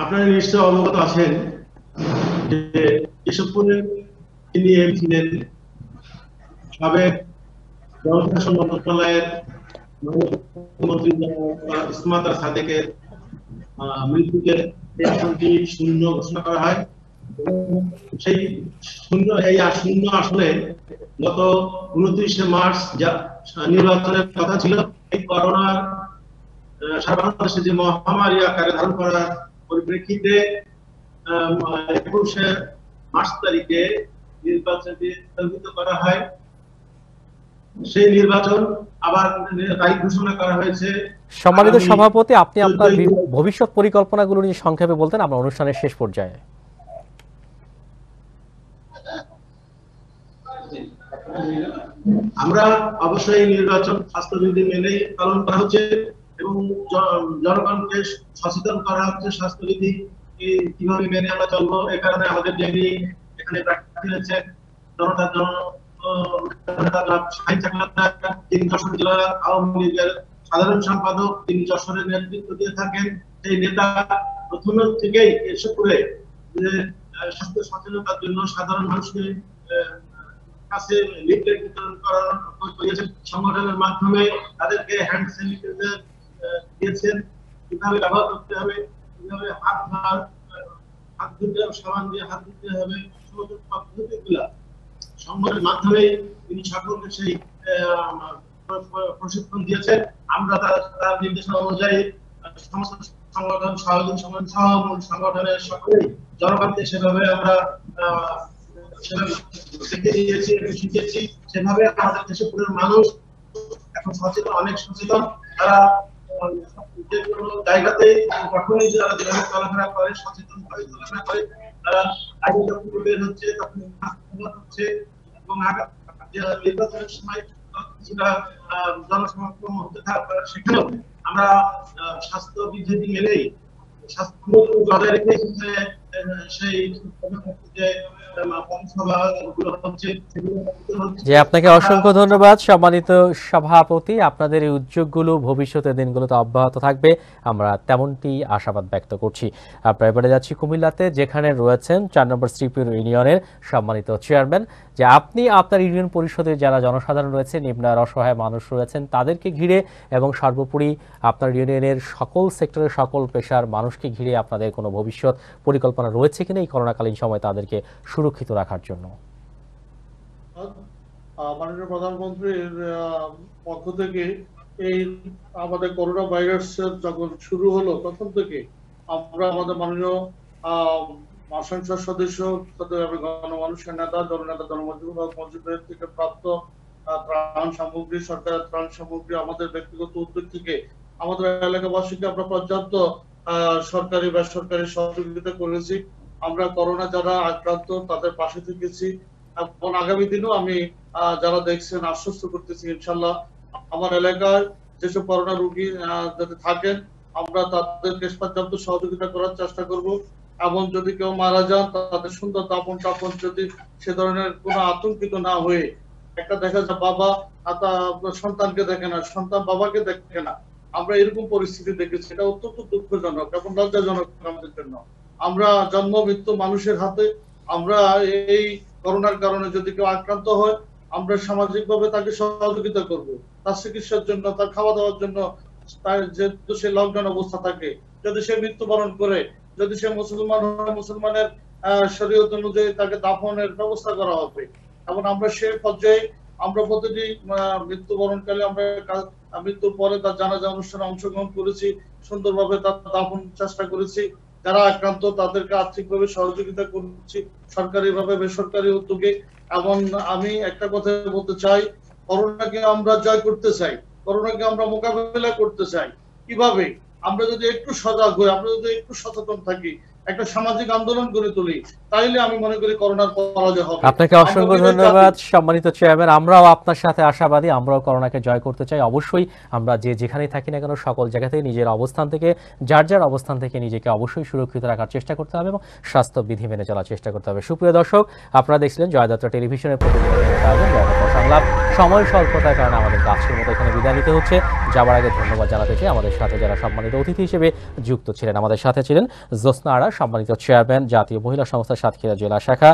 আপনারা নিশ্চয় অবগত আছেন যে কেশবপুরে তিনি ছিলেন সাবেক জনপ্রশাসন মন্ত্রণালয়ের মন্ত্রী ইসমাত সাদেকের মৃত্যুকে শূন্য ঘোষণা করা হয়। সেই শূন্য আসলে গত 29শে মার্চ নির্বাচনের কথা ছিল। এই করোনার সারা বাংলাদেশে যে মহামারী আকারে ধারণ করার পরিপ্রেক্ষিতে 21শে মার্চ তারিখে নির্বাচনটি স্থগিত করা হয়। সেই নির্বাচন আবার তারিখ ঘোষণা করা হয়েছে। সম্মানিত সভাপতি, আপনি আপনার ভবিষ্যৎ পরিকল্পনাগুলো নিয়ে সংক্ষেপে বলতেন আমরা অনুষ্ঠানের শেষ পর্যায়ে। আমরা অবশ্যই নির্বাচন স্বাস্থ্যবিধি মেনেই পালন করা হচ্ছে এবং জনগণকে সচেতন করা হচ্ছে স্বাস্থ্যবিধি কিভাবে মেনে আমরা চলবো। এ কারণে আমাদের যিনি এখানে প্রার্থী হয়েছেন জনতা তিনি যশোর জেলা আওয়ামী লীগের সাধারণ সম্পাদক, তিনি যশোরের নেতৃত্ব দিয়ে থাকেন। সেই নেতা প্রথম থেকেই এসে করে যে স্বাস্থ্য সচেতনতার জন্য সাধারণ মানুষকে কাছে লিফলেট বিতরণ করেছেন, সংগঠনের মাধ্যমে তাদেরকে হ্যান্ড স্যানিটাইজার দিয়েছেন, কিভাবে ব্যবহার করতে হবে, কিভাবে হাত ধুতে হবে, সাবান দিয়ে হাত ধুতে হবে, সমস্ত পদ্ধতিগুলা সংগঠনের মাধ্যমে তিনি সকলকে সেই প্রশিক্ষণ দিয়েছেন। আমরা তার নির্দেশনা অনুযায়ী সমস্ত সংগঠন, সহযোগী সংগঠন সহ মূল সংগঠনের সকলেই জনগণকে সেভাবে আমরা দেখে দিয়েছি এবং শিখেছি। সেভাবে আমাদের দেশের পুরো মানুষ এখন সচেতন, অনেক সচেতন। তারা যে কোনো জায়গাতে যখনই যারা যেভাবে চলাফেরা করে সচেতন ভাবে চলাফেরা করে, তারা আগে যখন বের হচ্ছে তখন হচ্ছে এবং নির্বাচনের সময় কিছুটা জনসমাগম হতে থাকবে, সেখানেও আমরা স্বাস্থ্যবিধি মেনেই স্বাস্থ্য বজায় রেখে সেই জি, আপনাকে অসংখ্য ধন্যবাদ সম্মানিত সভাপতি। আপনাদের এই উদ্যোগগুলো ভবিষ্যতের দিনগুলোতে অব্যাহত থাকবে, আমরা তেমনটি আশাবাদ ব্যক্ত করছি। আমরা এবারে যাচ্ছি কুমিল্লাতে, যেখানে রয়েছেন 4 নম্বর শ্রীপুর ইউনিয়নের সম্মানিত চেয়ারম্যান। যে আপনি আপনার ইউনিয়ন পরিষদে যারা জনসাধারণ রয়েছেন, নিম্ন আর অসহায় মানুষ রয়েছেন, তাদেরকে ঘিরে এবং সর্বোপরি আপনার ইউনিয়নের সকল সেক্টরের সকল পেশার মানুষকে ঘিরে আপনাদের কোনো ভবিষ্যৎ পরিকল্পনা রয়েছে কিনা এই করোনাকালীন সময় তাদেরকে সুরক্ষিত রাখার জন্য? মাননীয় প্রধানমন্ত্রীর পক্ষ থেকে এই আমাদের করোনা ভাইরাস যখন শুরু হলো তখন থেকে আমরা আমাদের মাননীয় সংসদ সদস্য, গণমানুষের নেতা, জননেতা, জনমসজিদের থেকে প্রাপ্ত ত্রাণ সামগ্রী, সরকারের ত্রাণ সামগ্রী, আমাদের ব্যক্তিগত উদ্যোগ থেকে আমাদের এলাকাবাসীকে আমরা পর্যাপ্ত সরকারি বেসরকারি সহযোগিতা করেছি। আমরা করোনা যারা আক্রান্ত তাদের পাশে থেকেছি এবং আগামী দিনেও আমি যারা দেখছেন আশ্বস্ত করতেছি ইনশাল্লাহ আমার এলাকায় যেসব করোনা রোগী যাতে থাকেন আমরা তাদেরকে পর্যাপ্ত সহযোগিতা করার চেষ্টা করব এবং যদি কেউ মারা যান তাদের সুন্দর দাপন টাপন যদি সে ধরনের কোনো আতঙ্কিত না হয়ে, একটা দেখা যায় বাবা সন্তানকে দেখে না, সন্তান বাবাকে দেখে না, আমরা এরকম পরিস্থিতি দেখেছি। এটা অত্যন্ত দুঃখজনক এবং লজ্জাজনক আমাদের জন্য। আমরা জন্ম মৃত্যু মানুষের হাতে। আমরা এই করোনার কারণে যদি কেউ আক্রান্ত হয় আমরা সামাজিকভাবে তাকে সহযোগিতা করব, তার চিকিৎসার জন্য, তার খাওয়া দাওয়ার জন্য। তার যেহেতু সে লকডাউন অবস্থা থাকে, যদি সে মৃত্যুবরণ করে, যদি সে মুসলমান হয় মুসলমানের শরীয়ত অনুযায়ী তাকে দাফনের ব্যবস্থা করা হবে। এবং আমরা সে পর্যায়ে আমরা প্রতিটি মৃত্যুবরণকালে আমরা মৃত্যুর পরে তার জানাজা অনুষ্ঠানে অংশগ্রহণ করেছি, সুন্দরভাবে তার দাফন চেষ্টা করেছি। যারা আক্রান্ত তাদেরকে আর্থিকভাবে সহযোগিতা করছি সরকারিভাবে বেসরকারি উদ্যোগে। এবং আমি একটা কথা বলতে চাই, করোনাকে আমরা জয় করতে চাই, করোনাকে আমরা মোকাবেলা করতে চাই। কিভাবে? আমরা যদি একটু সজাগ হই, আমরা যদি একটু সচেতন থাকি, একটা সামাজিক আন্দোলন গড়ে তুলি, তাইলে আমি মনে করি করোনার পরাজয় হবে। আপনাকে অসংখ্য ধন্যবাদ সম্মানিত চেয়ারম্যান। আমরাও আপনার সাথে আশাবাদী, আমরাও করোনাকে জয় করতে চাই। অবশ্যই আমরা যে যেখানেই থাকি না কেন সকল জায়গাতেই নিজের অবস্থান থেকে, যার যার অবস্থান থেকে নিজেকে অবশ্যই সুরক্ষিত রাখার চেষ্টা করতে হবে এবং স্বাস্থ্যবিধি মেনে চলার চেষ্টা করতে হবে। সুপ্রিয় দর্শক, আপনারা দেখছিলেন জয়যাত্রা টেলিভিশনের সংলাপ। সময় স্বল্পতার কারণে আমাদের কাজের মতো এখানে বিদায় নিতে হচ্ছে। যাবার আগে ধন্যবাদ জানাতে চাই আমাদের সাথে যারা সম্মানিত অতিথি হিসেবে যুক্ত ছিলেন। আমাদের সাথে ছিলেন জোসনা আরা, সম্মানিত চেয়ারম্যান জাতীয় মহিলা সংস্থা সাতক্ষীরা জেলা শাখা,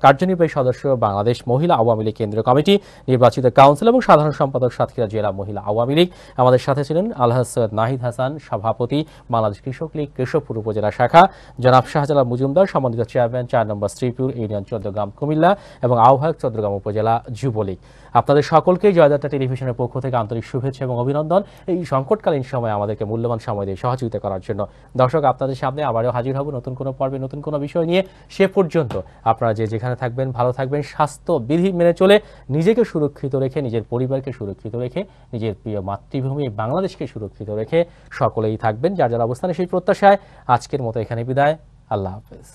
কার্যনির্বাহী সদস্য বাংলাদেশ মহিলা আওয়ামী লীগ কেন্দ্রীয় কমিটি, নির্বাচিত কাউন্সিল এবং সাধারণ সম্পাদক সাতক্ষীরা জেলা মহিলা আওয়ামী লীগ। আমাদের সাথে ছিলেন আলহাজ সৈয়দ নাহিদ হাসান, সভাপতি বাংলাদেশ কৃষক লীগ কেশবপুর উপজেলা শাখা, জনাব শাহজালাল মজুমদার, সম্মানিত চেয়ারম্যান 4 নম্বর শ্রীপুর ইউনিয়ন চৌদ্দগ্রাম কুমিল্লা এবং আহ্বায়ক চৌদ্দগ্রাম উপজেলা যুবলীগ। আপনাদের সকলকেই জয়যাত্রা টেলিভিশনের পক্ষ থেকে আন্তরিক শুভেচ্ছা এবং অভিনন্দন এই সংকটকালীন সময়ে আমাদেরকে মূল্যবান সময় দিয়ে সহযোগিতা করার জন্য। দর্শক, আপনাদের সামনে আবারও হাজির হব নতুন কোনো পর্বে নতুন কোনো বিষয় নিয়ে। সে পর্যন্ত আপনারা যে যেখানে থাকবেন ভালো থাকবেন, স্বাস্থ্যবিধি মেনে চলে নিজেকে সুরক্ষিত রেখে, নিজের পরিবারকে সুরক্ষিত রেখে, নিজের প্রিয় মাতৃভূমি বাংলাদেশকে সুরক্ষিত রেখে সকলেই থাকবেন যার যার অবস্থানে, সেই প্রত্যাশায় আজকের মতো এখানে বিদায়। আল্লাহ হাফেজ।